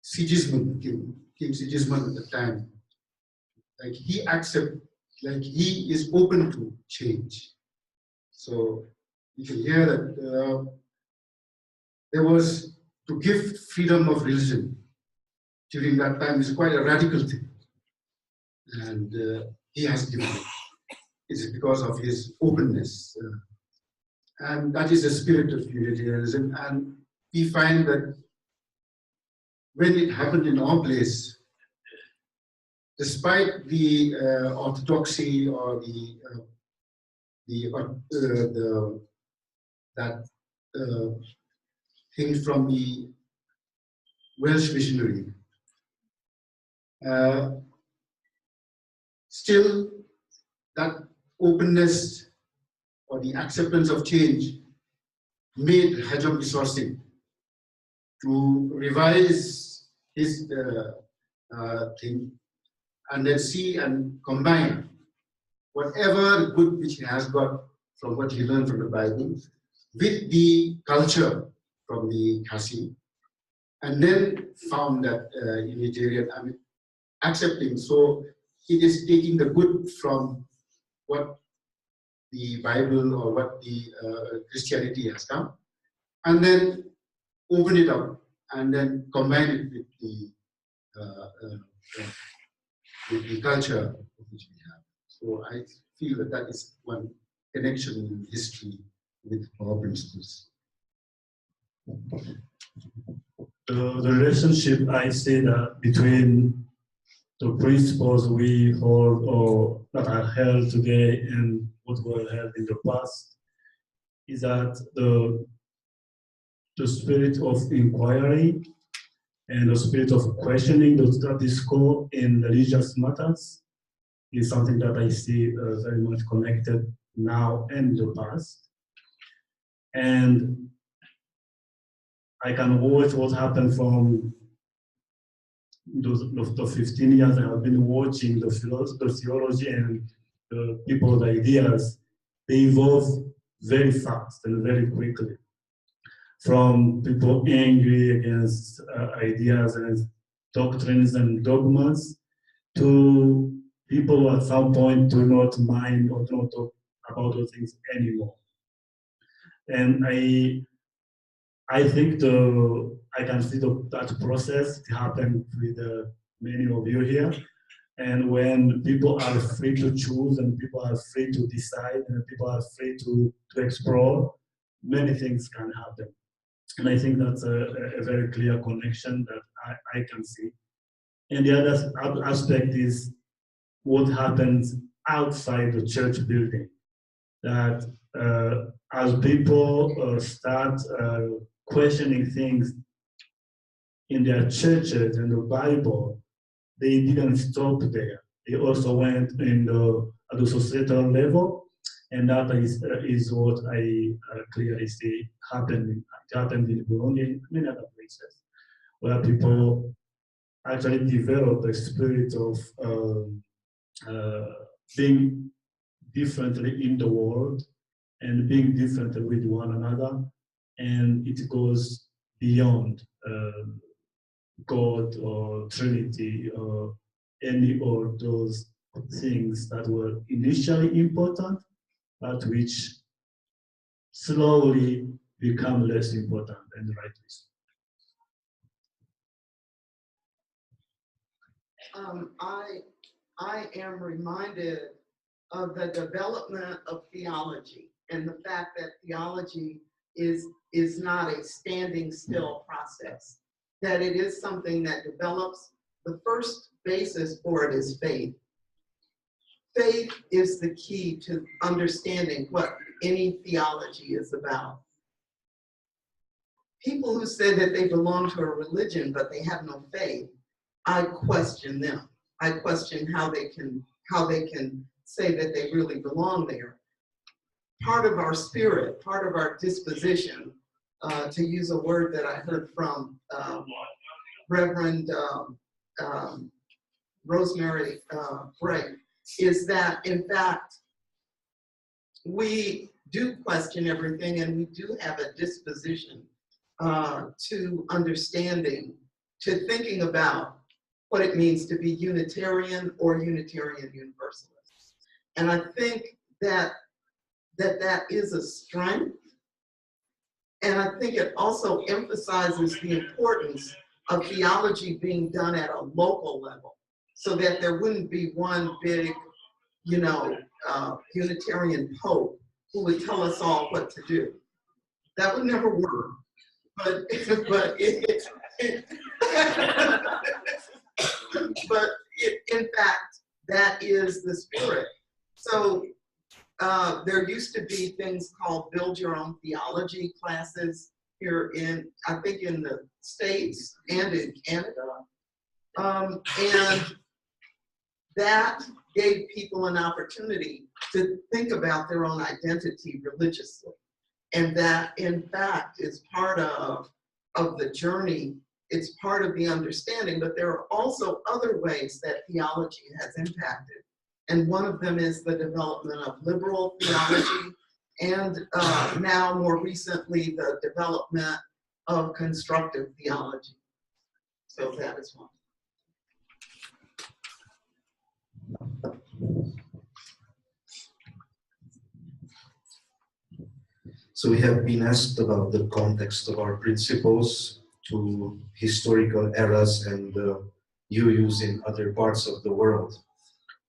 Sigismund, King Sigismund at the time, like he is open to change. So you can hear that there was, to give freedom of religion during that time is quite a radical thing. And he has given it. It's because of his openness. And that is the spirit of Unitarianism. And we find that when it happened in our place, despite the orthodoxy or that thing from the Welsh missionary, still that openness or the acceptance of change made Hajam Singh to revise his thing, and then see and combine whatever good which he has got from what he learned from the Bible with the culture from the Kasi, and then found that Unitarian, I mean, accepting. So it is taking the good from what the Bible or what the Christianity has come, and then open it up and then combine it with the culture which we have. So I feel that that is one connection in history with our principles. The relationship I see that between the principles we hold or that are held today and what were held in the past is that the spirit of inquiry and the spirit of questioning the status quo in religious matters is something that I see very much connected now and the past. And I can watch what happened from the 15 years I have been watching the theology and the people's ideas. They evolve very fast and very quickly. From people angry against ideas and doctrines and dogmas to people who at some point do not mind or do not talk about those things anymore. And I think I can see that process happen with many of you here. And when people are free to choose and people are free to decide and people are free to explore, many things can happen. And I think that's a very clear connection that I can see. And the other aspect is what happens outside the church building. That as people start questioning things in their churches and the Bible, they didn't stop there. They also went at the societal level, and that is what I clearly see happening. It happened in Burundi and many other places, where people actually develop a spirit of being differently in the world and being different with one another, and it goes beyond God or Trinity or any of those things that were initially important, but which slowly become less important and rightly so. I am reminded of the development of theology and the fact that theology is not a standing still process, that it is something that develops. The first basis for it is faith. Faith is the key to understanding what any theology is about. People who say that they belong to a religion but they have no faith, I question them. I question how they can say that they really belong there. Part of our spirit, part of our disposition, to use a word that I heard from Reverend Rosemary Bray, is that in fact we do question everything and we do have a disposition to understanding, to thinking about what it means to be Unitarian or Unitarian Universalist. And I think that is a strength. And I think it also emphasizes the importance of theology being done at a local level, so that there wouldn't be one big, Unitarian pope who would tell us all what to do. That would never work. But in fact, that is the spirit. So there used to be things called build your own theology classes here I think in the States and in Canada. And that gave people an opportunity to think about their own identity religiously. And that, in fact, is part of the journey it's part of the understanding, but there are also other ways that theology has impacted. And one of them is the development of liberal theology, and now more recently, the development of constructive theology. So that is one. So we have been asked about the context of our principles to historical eras and UUs in other parts of the world.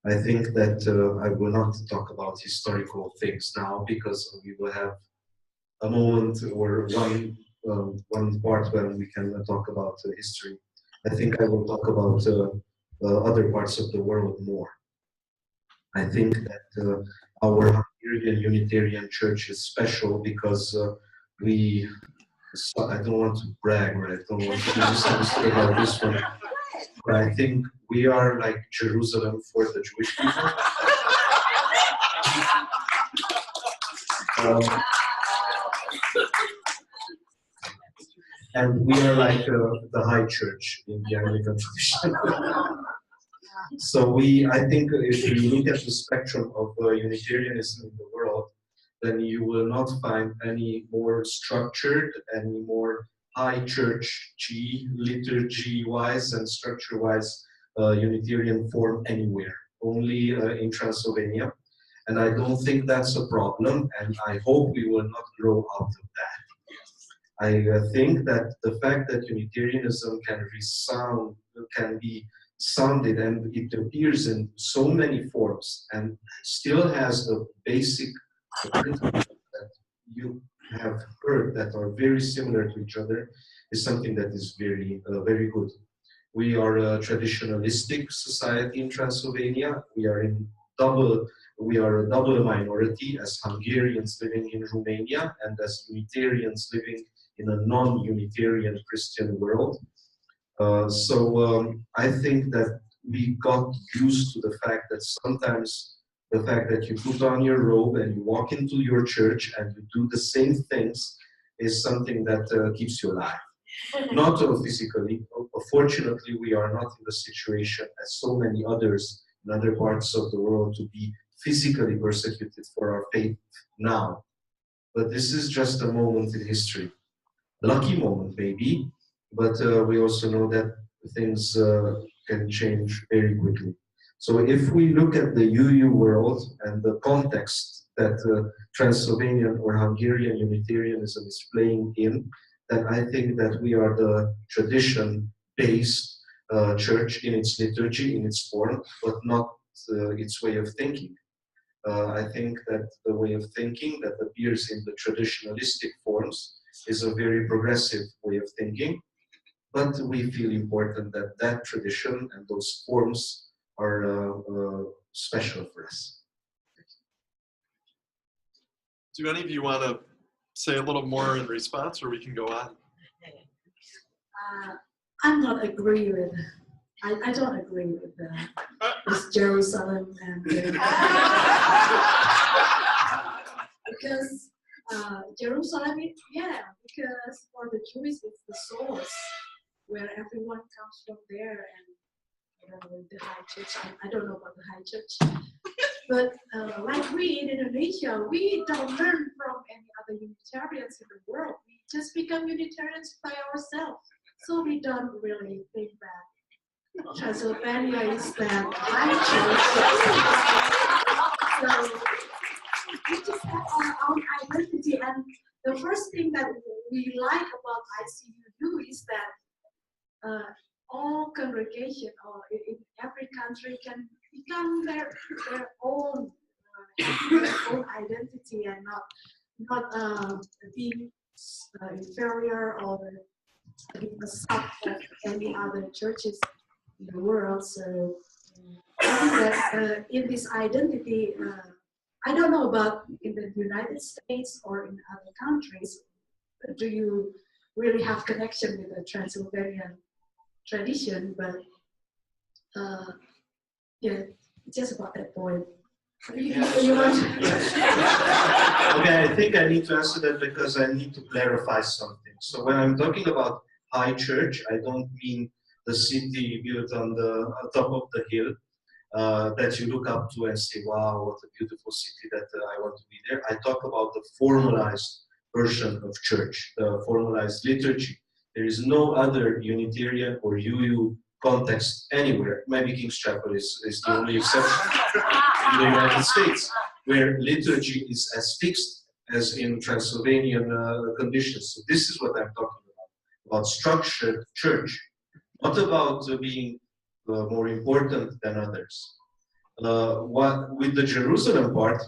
I think that I will not talk about historical things now because we will have a moment or one part when we can talk about history. I think I will talk about other parts of the world more. I think that our Hungarian Unitarian Church is special because I don't want to brag or I don't want to be misunderstood about this one, but I think we are like Jerusalem for the Jewish people. And we are like the high church in the Anglican tradition. So I think if you look at the spectrum of Unitarianism in the world, then you will not find any more structured, any more high church liturgy-wise and structure-wise Unitarian form anywhere, only in Transylvania. And I don't think that's a problem, and I hope we will not grow out of that. I think that the fact that Unitarianism can be sounded, and it appears in so many forms and still has the basic principles that you have heard that are very similar to each other, is something that is very, very good. We are a traditionalistic society in Transylvania. We are a double minority as Hungarians living in Romania and as Unitarians living in a non-Unitarian Christian world. I think that we got used to the fact that sometimes the fact that you put on your robe and you walk into your church and you do the same things is something that keeps you alive. Not physically. Fortunately, we are not in the situation as so many others in other parts of the world to be physically persecuted for our faith now. But this is just a moment in history. Lucky moment, maybe, but we also know that things can change very quickly. So if we look at the UU world and the context that Transylvanian or Hungarian Unitarianism is playing in, then I think that we are the tradition-based church in its liturgy, in its form, but not its way of thinking. I think that the way of thinking that appears in the traditionalistic forms is a very progressive way of thinking, but we feel important that that tradition and those forms are special for us. Do any of you want to say a little more in response, or we can go on? I'm not agree with. I don't agree with this Jerusalem and because Jerusalem, because for the Jews it's the source where everyone comes from there, and the high church. I don't know about the high church, but like we in Indonesia, we don't learn from any other Unitarians in the world. We just become Unitarians by ourselves, so we don't really think that Transylvania is that high church. So we just have our own identity, and the first thing that we like about ICUU is that all congregation or in every country can become their own identity and not being inferior or being a sub of any other churches in the world. So I think that in this identity, I don't know about in the United States or in other countries, do you really have connection with the Transylvanian tradition? But yeah, just about that point. You want Okay, I think I need to answer that because I need to clarify something. So when I'm talking about high church. I don't mean the city built on the top of the hill that you look up to and say, wow, what a beautiful city that I want to be there. I talk about the formalized version of church, the formalized liturgy. There is no other Unitarian or UU context anywhere. Maybe King's Chapel is the only exception in the United States, where liturgy is as fixed as in Transylvanian conditions. So this is what I'm talking about structured church, not about being more important than others. What with the Jerusalem part,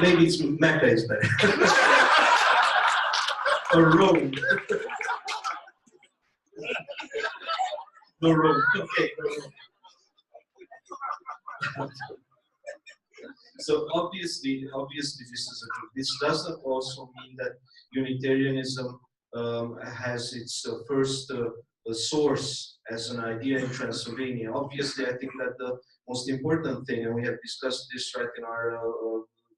maybe it's Mecca is better. Or Rome. No Rome. Okay. So obviously, this doesn't also mean that Unitarianism has its first source as an idea in Transylvania. Obviously, I think that the most important thing, and we have discussed this right in our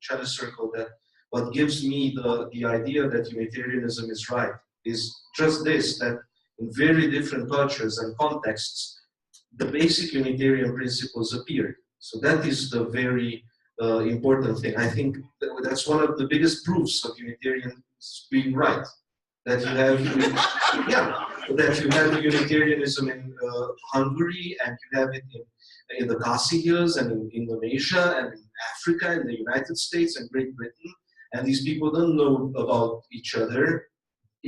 chatter circle, that what gives me the idea that Unitarianism is right is just this, that in very different cultures and contexts, the basic Unitarian principles appear. So that is the very important thing. I think that's one of the biggest proofs of Unitarians being right. That you have, that you have Unitarianism in Hungary, and you have it in the Khasi Hills, and in Indonesia, and in Africa, and the United States, and Great Britain. And these people don't know about each other,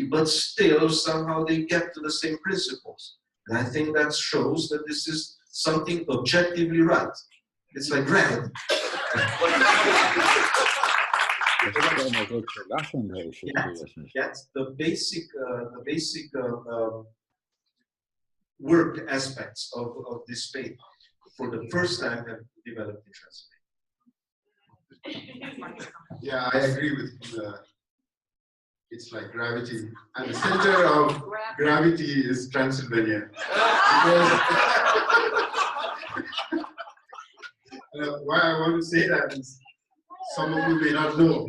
but still somehow they get to the same principles. And I think that shows that this is something objectively right. It's like gravity. That's the basic work aspects of this faith for the first time have developed in Transylvania. Yeah, I agree with you. It's like gravity, and the center of gravity is Transylvania. Why I want to say that is, some of you may not know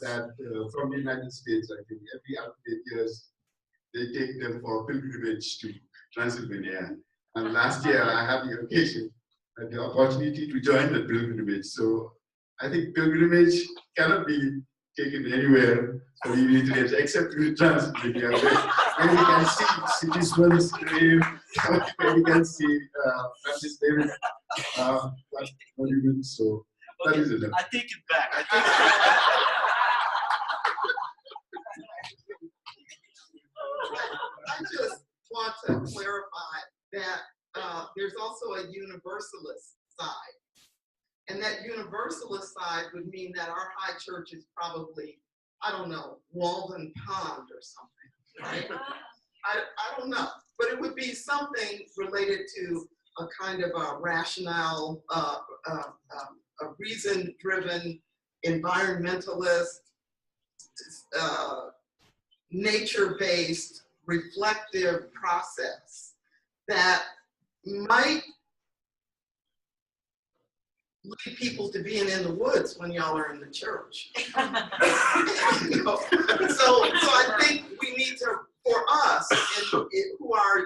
that from the United States, I think every 8 years, they take them for pilgrimage to Transylvania. And last year, I had the occasion, the opportunity to join the pilgrimage. So I think pilgrimage cannot be taken anywhere for the Unitarians except in Transylvania, where you can see Sigismund's grave, where you can see Francis David monument. So that is it. I take it back. I just want to clarify that there's also a universalist side. And that universalist side would mean that our high church is probably, I don't know, Walden Pond or something, right? I don't know. But it would be something related to a kind of a rationale, a reason-driven, environmentalist, nature-based, reflective process that might lead people to being in the woods when y'all are in the church. You know? So I think we need to, for us, who are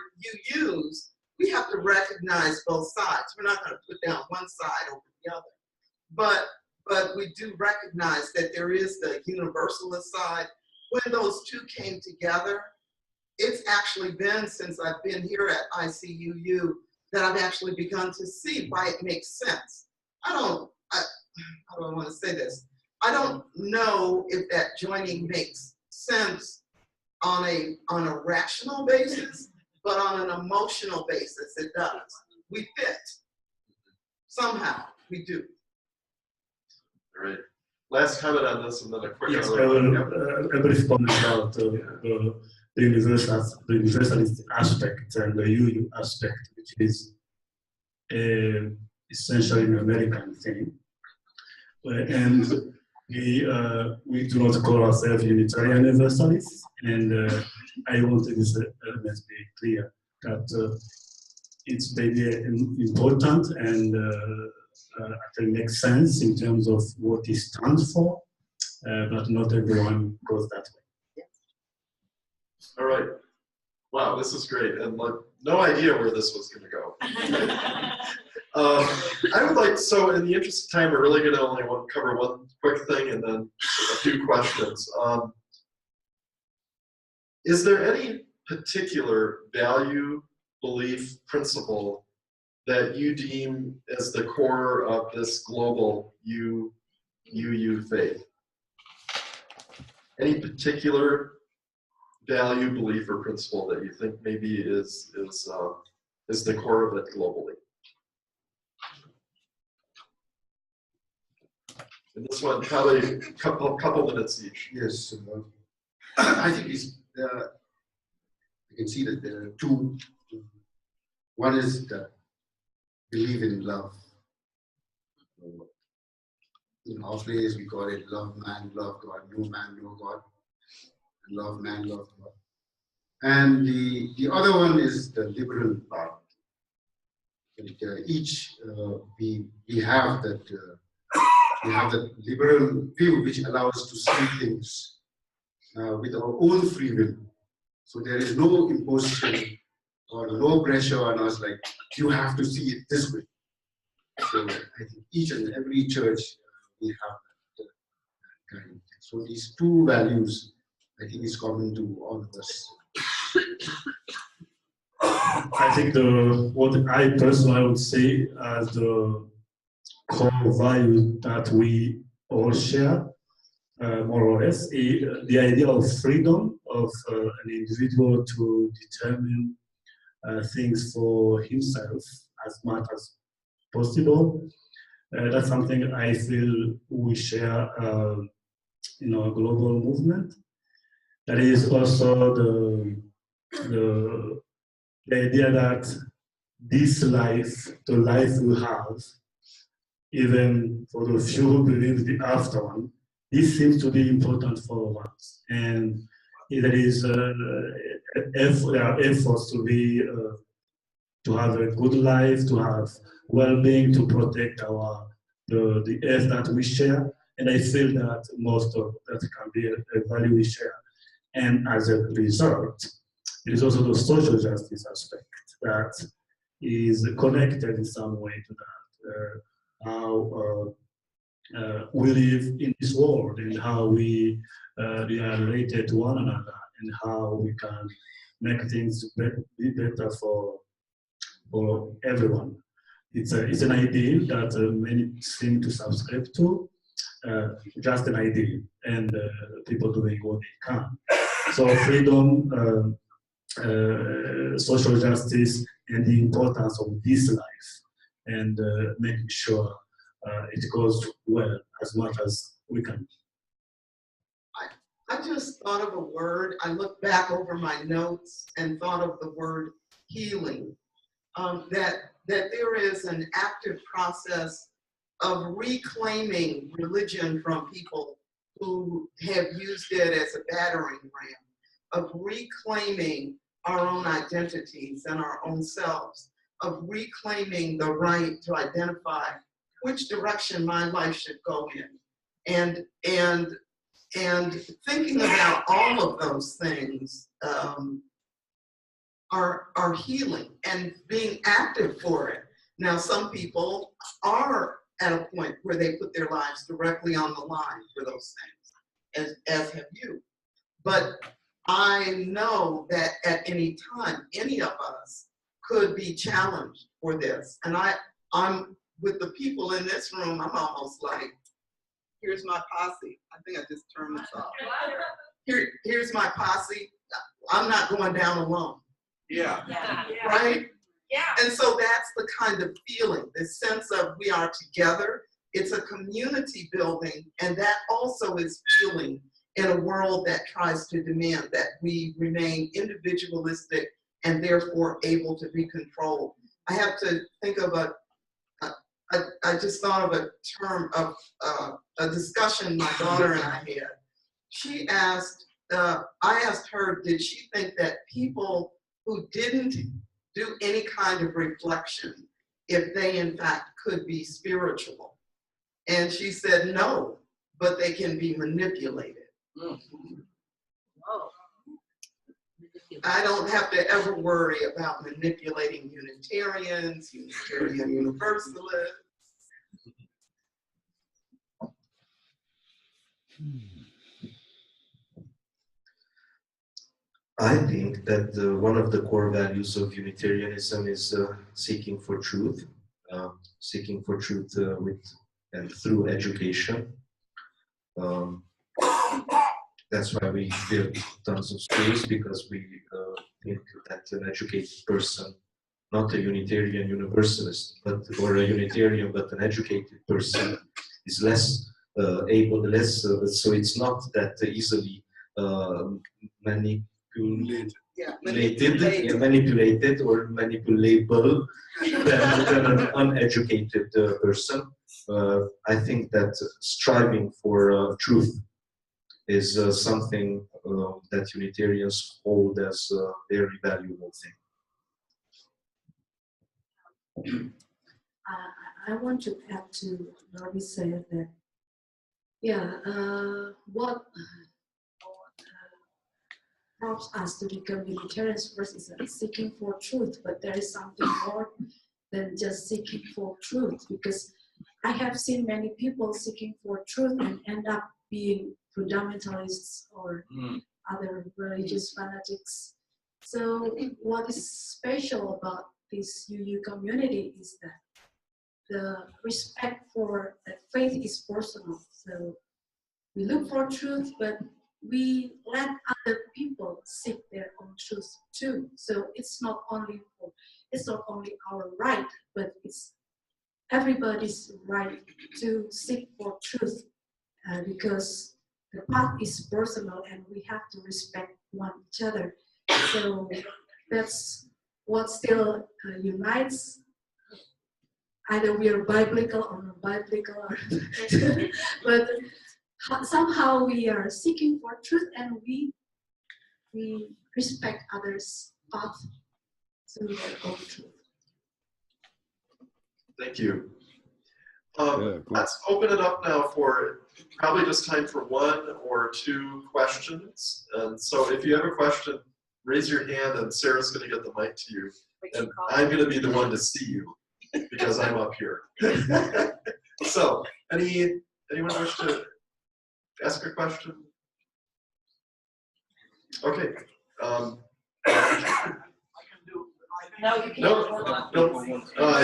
UUs, we have to recognize both sides. We're not going to put down one side over the other. But we do recognize that there is the universalist side. When those two came together, it's actually been since I've been here at ICUU that I've actually begun to see why it makes sense. I don't want to say this. I don't know if that joining makes sense on a rational basis, but on an emotional basis, it does. We fit. Somehow, we do. All right. Last comment on this, and then a quick. Yes, I will respond about the universalist aspect and the UU aspect, which is essentially an American thing. And we do not call ourselves Unitarian Universalists, and I want this element to be clear that it's maybe important and actually makes sense in terms of what it stands for, but not everyone goes that way. All right. Wow, this is great, and like no idea where this was going to go. I would like, so in the interest of time, we're really going to only want to cover one quick thing and then a few questions. Is there any particular value, belief, principle that you deem as the core of this global you faith? Any particular value, belief, or principle that you think maybe is the core of it globally? And this one, probably a couple minutes each. Yes, I think it's, you can see that there are two. One is that believe in love. In our place, we call it love man, love God, no man, no God. Love man, love God. And the other one is the liberal part. Each we have that liberal view which allows us to see things with our own free will. So there is no imposition or no pressure on us like you have to see it this way. So I think each and every church we have that kind. So these two values I think is common to all of us. I think what I personally would say as the core value that we all share, more or less, the idea of freedom of an individual to determine things for himself as much as possible. That's something I feel we share in our global movement. That is also the idea that this life, the life we have, even for the few who believe the after one, this seems to be important for us. And there is there are efforts to have a good life, to have well-being, to protect the earth that we share. And I feel that most of that can be a value we share. And as a result, it is also the social justice aspect that is connected in some way to that. How we live in this world and how we are related to one another and how we can make things be better for everyone. It's an ideal that many seem to subscribe to, just an ideal, and people doing what they can. So freedom, social justice, and the importance of this life, and making sure it goes well as much as we can. I just thought of a word. I looked back over my notes and thought of the word healing. That there is an active process of reclaiming religion from people who have used it as a battering ram, of reclaiming our own identities and our own selves, of reclaiming the right to identify which direction my life should go in. And thinking about all of those things are healing and being active for it. Now, some people are at a point where they put their lives directly on the line for those things, as have you. But I know that at any time, any of us could be challenged for this. And I'm with the people in this room, I'm almost like, here's my posse. I think I just turned this off. Here's my posse. I'm not going down alone. Yeah. Right? Yeah. And so that's the kind of feeling, this sense of we are together. It's a community building, and that also is feeling in a world that tries to demand that we remain individualistic and therefore able to be controlled. I have to think of I just thought of a term of a discussion my daughter and I had. She asked, I asked her, did she think that people who didn't do any kind of reflection, if they in fact could be spiritual? And she said, no, but they can be manipulated. I don't have to ever worry about manipulating Unitarians, Unitarian Universalists. I think that one of the core values of Unitarianism is seeking for truth, with and through education. That's why we build tons of schools, because we think that an educated person, not a Unitarian Universalist, or a Unitarian but an educated person, is less so it's not that easily manipulated or manipulable than an uneducated person. I think that striving for truth is something that Unitarians hold as a very valuable thing. I want to add to what we said that, what helps us to become Unitarians first is seeking for truth, but there is something more than just seeking for truth, because I have seen many people seeking for truth and end up being fundamentalists or other religious fanatics. So what is special about this UU community is that the respect for that faith is personal. So we look for truth, but we let other people seek their own truth too. So it's not only our right, but it's everybody's right to seek for truth, because the path is personal and we have to respect each other. So that's what still unites. Either we are biblical or not biblical, but somehow we are seeking for truth and we respect others' path to their own truth. Thank you. Let's open it up now for probably just time for 1 or 2 questions. And so if you have a question, raise your hand and Sarah's going to get the mic to you. And I'm going to be the one to see you because I'm up here. So anyone wish to ask a question? Okay. No.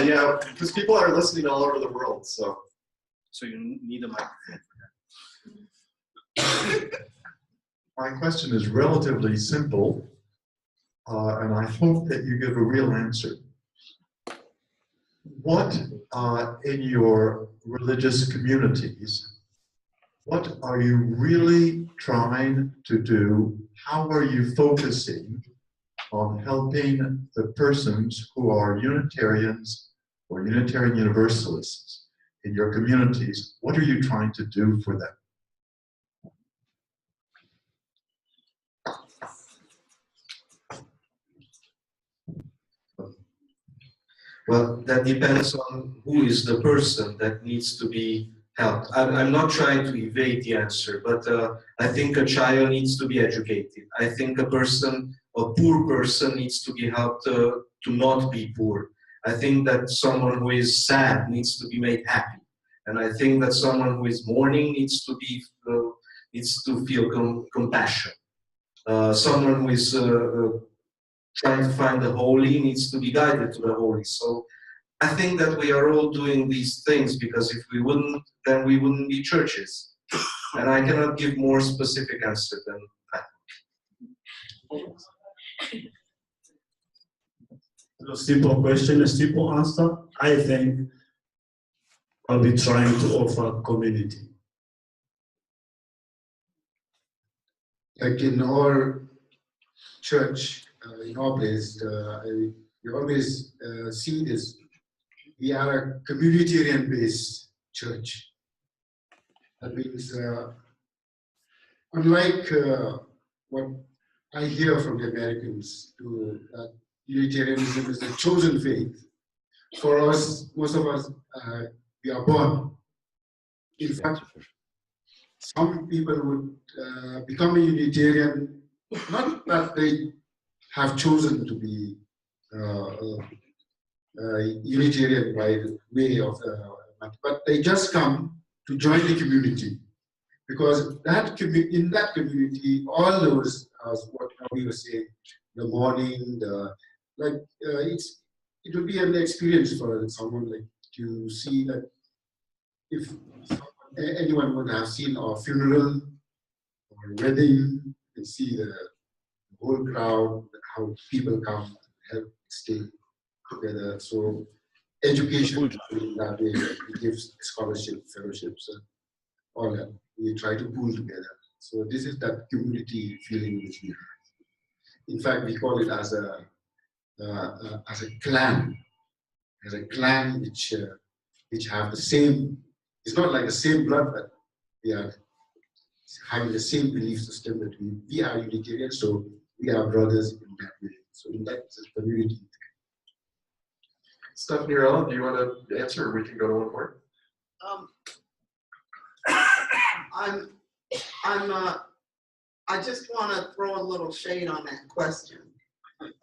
Yeah, because people are listening all over the world, so you need a microphone for that. My question is relatively simple, and I hope that you give a real answer. What in your religious communities, what are you really trying to do? How are you focusing on helping the persons who are Unitarians or Unitarian Universalists in your communities? What are you trying to do for them? Well, that depends on who is the person that needs to be helped. I'm not trying to evade the answer, but I think a child needs to be educated. I think a poor person needs to be helped to not be poor. I think that someone who is sad needs to be made happy. And I think that someone who is mourning needs to feel compassion. Someone who is trying to find the holy needs to be guided to the holy. So I think that we are all doing these things, because if we wouldn't, then we wouldn't be churches. And I cannot give more specific answer than that. A simple question, a simple answer. I think I'll be trying to offer community. Like in our church, in our place, we always see this. We are a communitarian-based church. That means, unlike what I hear from the Americans, that Unitarianism is the chosen faith. For us, most of us, we are born. In fact, some people would become a Unitarian, not that they have chosen to be Unitarian by the way of, but they just come to join the community, because that in that community, all those, what we were saying, the morning, it will be an experience for someone like to see that if anyone would have seen a funeral or wedding, and see the whole crowd, how people come, help stay together. So education in that way, we give scholarship, fellowships, all that. We try to pool together. So this is that community feeling which we have. In fact, we call it as a clan, which have the same. It's not like the same blood, but we are having the same belief system that we are Unitarians, so we are brothers in that way. So in that community. Stephanie or Ellen, do you want to answer, or we can go to one more? I just want to throw a little shade on that question.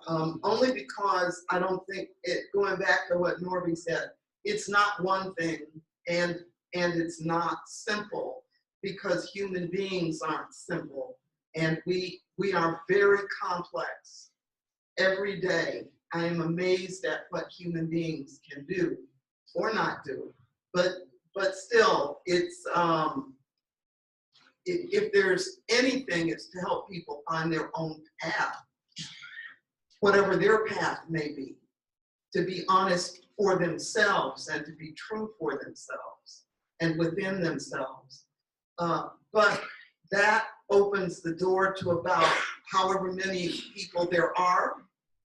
Only because I don't think going back to what Norby said, it's not one thing, and it's not simple, because human beings aren't simple, and we are very complex. Every day, I am amazed at what human beings can do or not do, but still, it's if there's anything, it's to help people find their own path, whatever their path may be, to be honest for themselves and to be true for themselves and within themselves. But that opens the door to about however many people there are,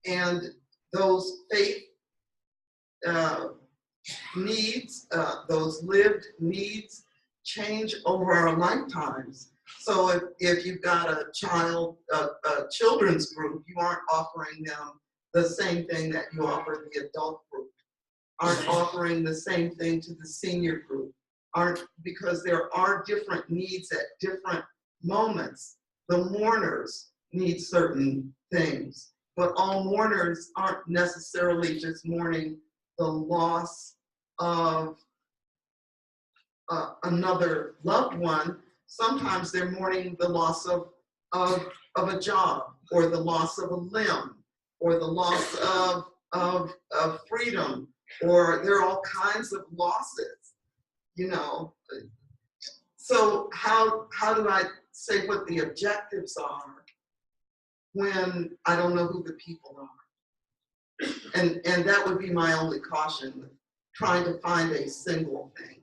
and those faith needs, those lived needs change over our lifetimes. So if you've got a children's group, you aren't offering them the same thing that you offer the adult group, aren't offering the same thing to the senior group, because there are different needs at different moments. The mourners need certain things, but all mourners aren't necessarily just mourning the loss of another loved one. Sometimes they're mourning the loss of a job, or the loss of a limb, or the loss of freedom, or there are all kinds of losses, you know. So how do I say what the objectives are when I don't know who the people are? And that would be my only caution, trying to find a single thing.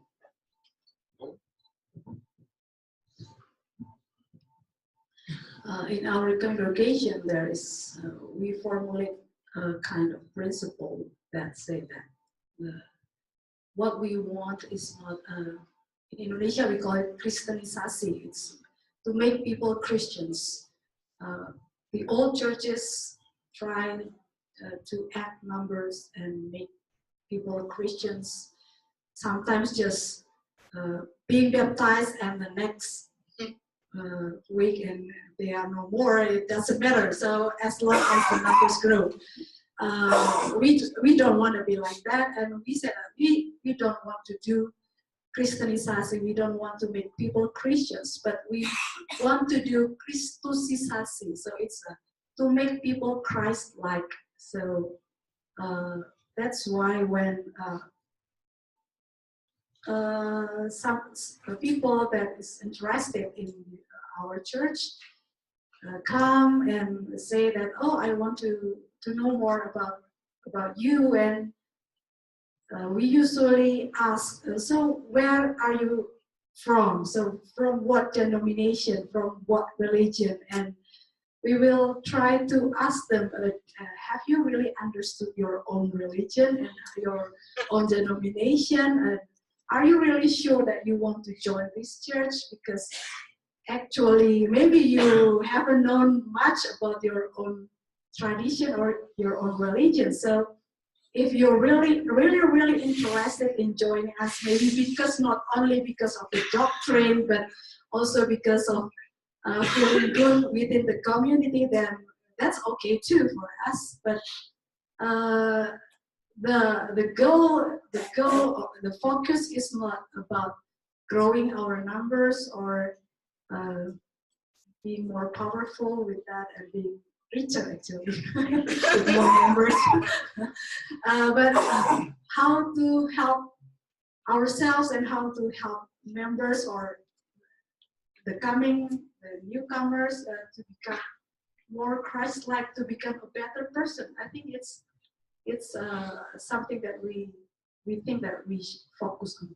In our congregation, there is we formulate a kind of principle that say that what we want is not in Indonesia we call it Kristenisasi. It's to make people Christians. The old churches try to add numbers and make people Christians. Sometimes just being baptized and the next week and they are no more, it doesn't matter. So as long as the numbers grow, we don't want to be like that, and we said that we don't want to do Kristenisasi. We don't want to make people Christians, but we want to do Christusisasi. So it's to make people Christ-like. So that's why when some people that is interested in our church come and say that, oh, I want to know more about you, and we usually ask, so where are you from? So from what denomination, from what religion? And we will try to ask them, have you really understood your own religion and your own denomination? And are you really sure that you want to join this church? Because actually, maybe you haven't known much about your own tradition or your own religion. So if you're really interested in joining us, maybe because not only because of the doctrine, but also because of feeling good within the community, then that's okay too for us. But the goal, the focus is not about growing our numbers or being more powerful with that and being richer actually with more members. But how to help ourselves and how to help members or the newcomers to become more Christ-like, to become a better person. I think it's something that we think that we should focus on.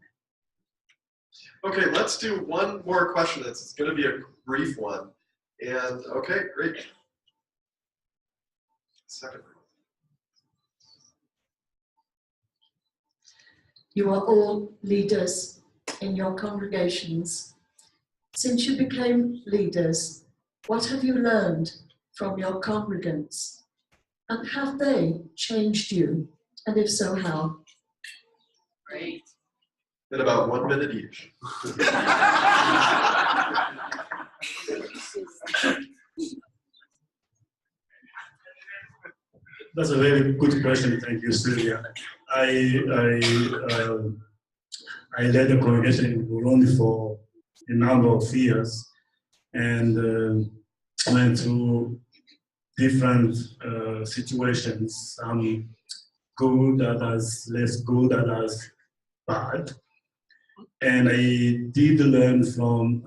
Okay, let's do one more question. It's going to be a brief one. And okay, great. Second. You are all leaders in your congregations. Since you became leaders, what have you learned from your congregants? And have they changed you? And if so, how? Great. In about 1 minute each. That's a very good question. Thank you, Sylvia. I led a congregation in Burundi for a number of years and went through different situations, some good, others less good, others bad. And I did learn from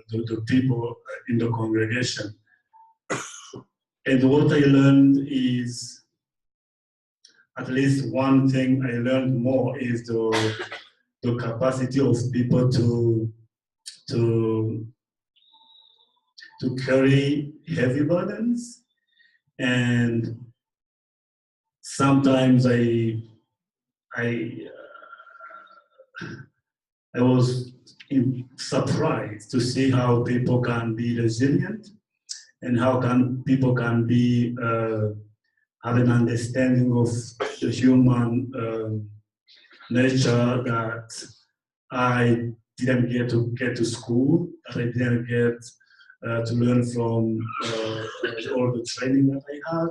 the people in the congregation. And what I learned is, at least one thing I learned more is the capacity of people to carry heavy burdens. And sometimes I was surprised to see how people can be resilient and how people can be have an understanding of the human nature that I didn't get to school, that I didn't get to learn from all the training that I had.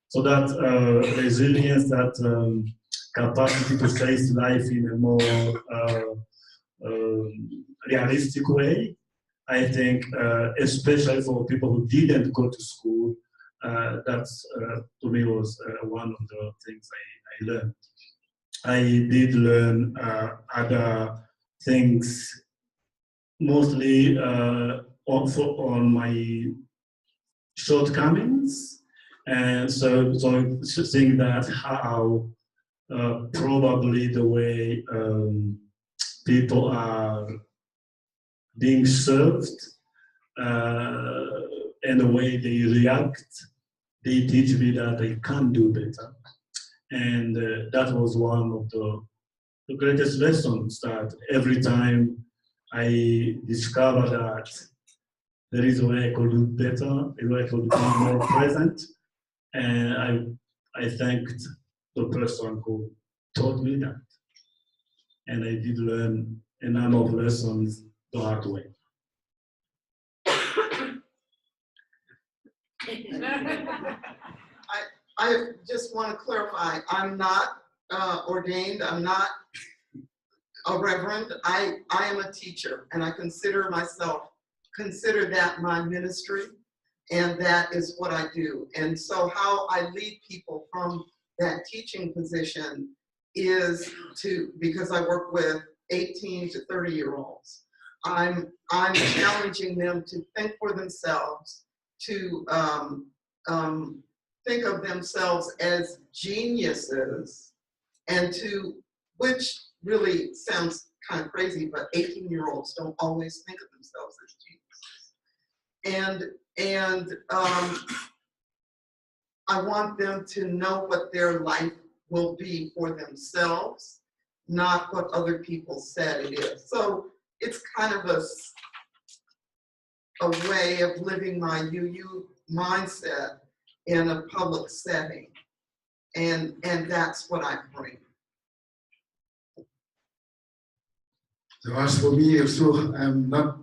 So that resilience, that capacity to face life in a more realistic way, I think, especially for people who didn't go to school, that's to me was one of the things I learned. I did learn other things, mostly on my shortcomings, and so seeing that how probably the way people are being served and the way they react, they teach me that I can do better. And that was one of the greatest lessons, that every time I discover that there is a way I could do better, a way I could be more present, and I thanked the person who taught me that. And I did learn a number of lessons the hard way. I just want to clarify, I'm not ordained, I'm not a reverend, I am a teacher, and I consider that my ministry, and that is what I do. And so how I lead people from that teaching position is because I work with 18 to 30-year-olds. I'm challenging them to think for themselves, to think of themselves as geniuses, and which really sounds kind of crazy, but 18-year-olds don't always think of themselves as geniuses. And I want them to know what their life will be for themselves, not what other people said it is. So it's kind of a way of living my UU mindset in a public setting. And that's what I bring. So as for me, also, I'm not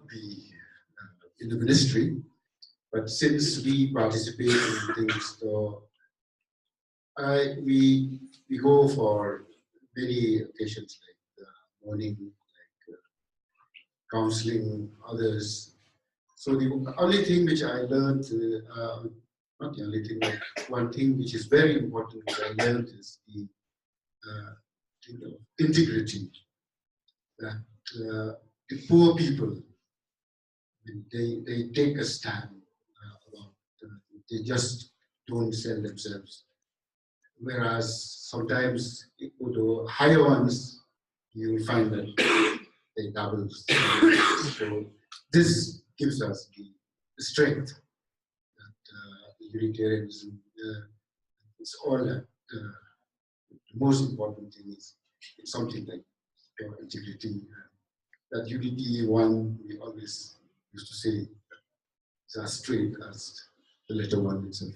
in the ministry, But since we participate in things, so we go for many occasions like morning, like counseling others. So the only thing which I learned, not the only thing, but one thing which is very important which I learned is the integrity. That the poor people, they take a stand about, they just don't sell themselves. Whereas sometimes the higher ones, you will find that they double. So this gives us the strength that Unitarianism, it's all that the most important thing is something like your integrity. That unity one, we always used to say, is as straight as the letter one itself.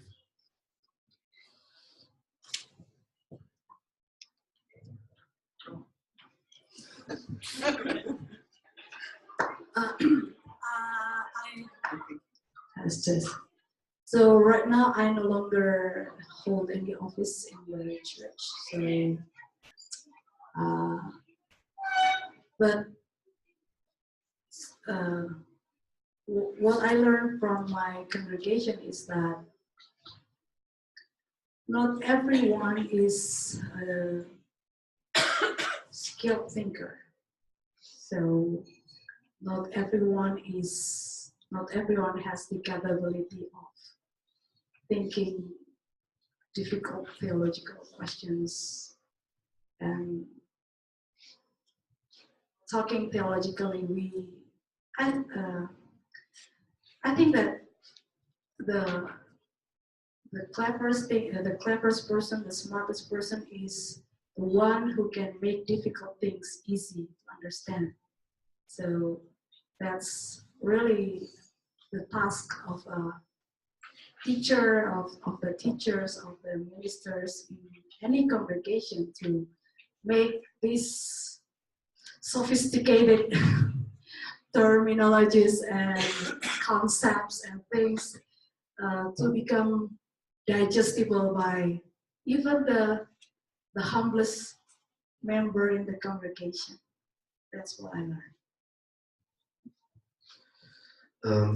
So right now I no longer hold any office in the church. So, but what I learned from my congregation is that not everyone is a skilled thinker. So not everyone has the capability of thinking difficult theological questions and talking theologically. I think that the cleverest person, the smartest person is the one who can make difficult things easy to understand. So that's really the task of a teacher, of the teachers, of the ministers in any congregation, to make these sophisticated terminologies and concepts and things to become digestible by even the humblest member in the congregation. That's what I learned.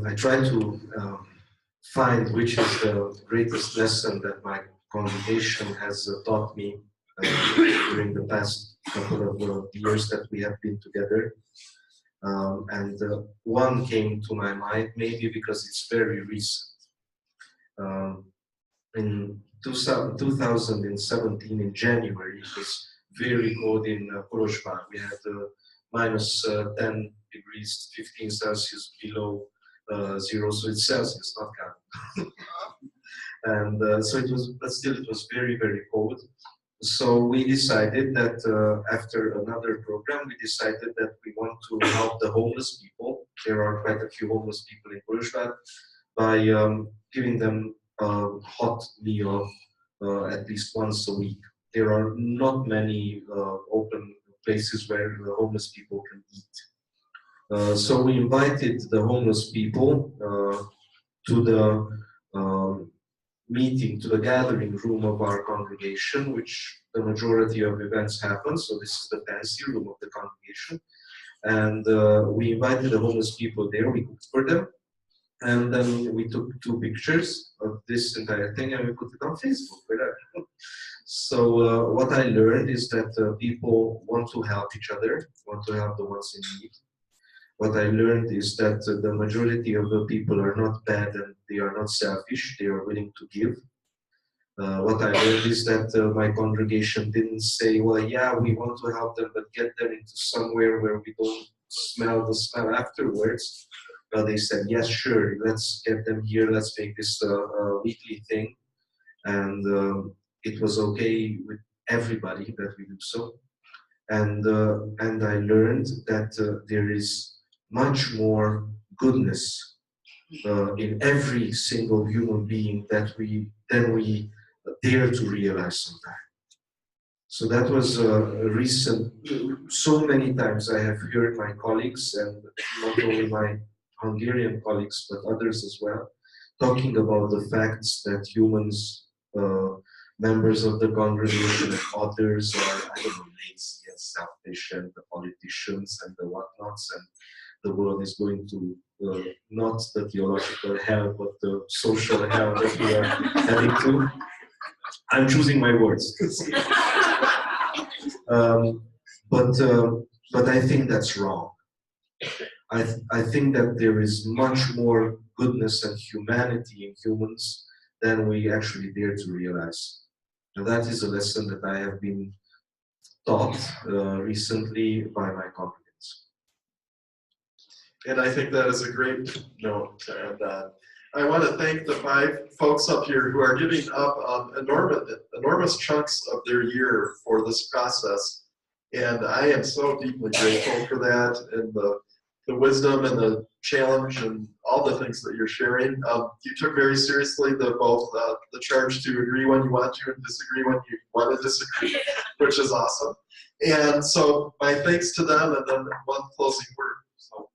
I try to find which is the greatest lesson that my congregation has taught me during the past couple of years that we have been together. And one came to my mind, maybe because it's very recent. In 2017, in January, it was very cold in Torosvár. We had minus 10 degrees, 15 Celsius below zero, so it's Celsius, not Kelvin. And so it was, but still it was very, very cold. So we decided that after another program, we decided that we want to help the homeless people. There are quite a few homeless people in Torosvár, by giving them a hot meal at least once a week. There are not many open places where the homeless people can eat. So we invited the homeless people to the meeting, to the gathering room of our congregation, which the majority of events happen. So this is the fancy room of the congregation. And we invited the homeless people there, we cooked for them. And then we took 2 pictures of this entire thing and we put it on Facebook. So what I learned is that people want to help each other, want to help the ones in need. What I learned is that the majority of the people are not bad and they are not selfish, they are willing to give. What I learned is that my congregation didn't say, well, yeah, we want to help them, but get them into somewhere where we don't smell the smell afterwards. They said, yes, sure, let's get them here, let's make this a weekly thing. And it was okay with everybody that we do so. And I learned that there is much more goodness in every single human being than we dare to realize sometimes. So that was a recent, so many times I have heard my colleagues, and not only my Hungarian colleagues, but others as well, talking about the facts that humans, members of the congregation and others are, I don't know, lazy and selfish, and the politicians and the whatnots, and the world is going to not the theological hell, but the social hell that we are heading to. I'm choosing my words. But I think that's wrong. I think that there is much more goodness and humanity in humans than we actually dare to realize. And that is a lesson that I have been taught recently by my congregants. And I think that is a great note to end on. I want to thank the 5 folks up here who are giving up enormous chunks of their year for this process. And I am so deeply grateful for that, and the wisdom and the challenge and all the things that you're sharing. You took very seriously both the charge to agree when you want to and disagree when you want to disagree, which is awesome. And so my thanks to them, and then one closing word. So.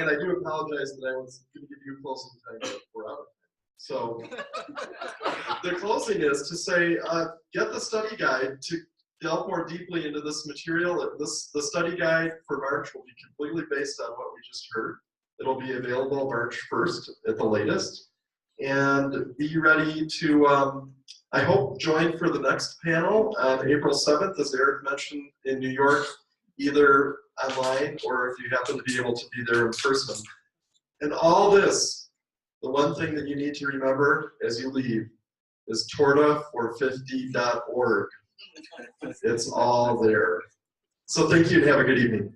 And I do apologize that I was going to give you a closing time, but we're out of time. So the closing is to say, get the study guide to delve more deeply into this material. The study guide for March will be completely based on what we just heard. It'll be available March 1st at the latest. And be ready to, I hope, join for the next panel on April 7th, as Eric mentioned, in New York, either online or if you happen to be able to be there in person. And all this, the one thing that you need to remember as you leave is Torda450.org. It's all there. So thank you and have a good evening.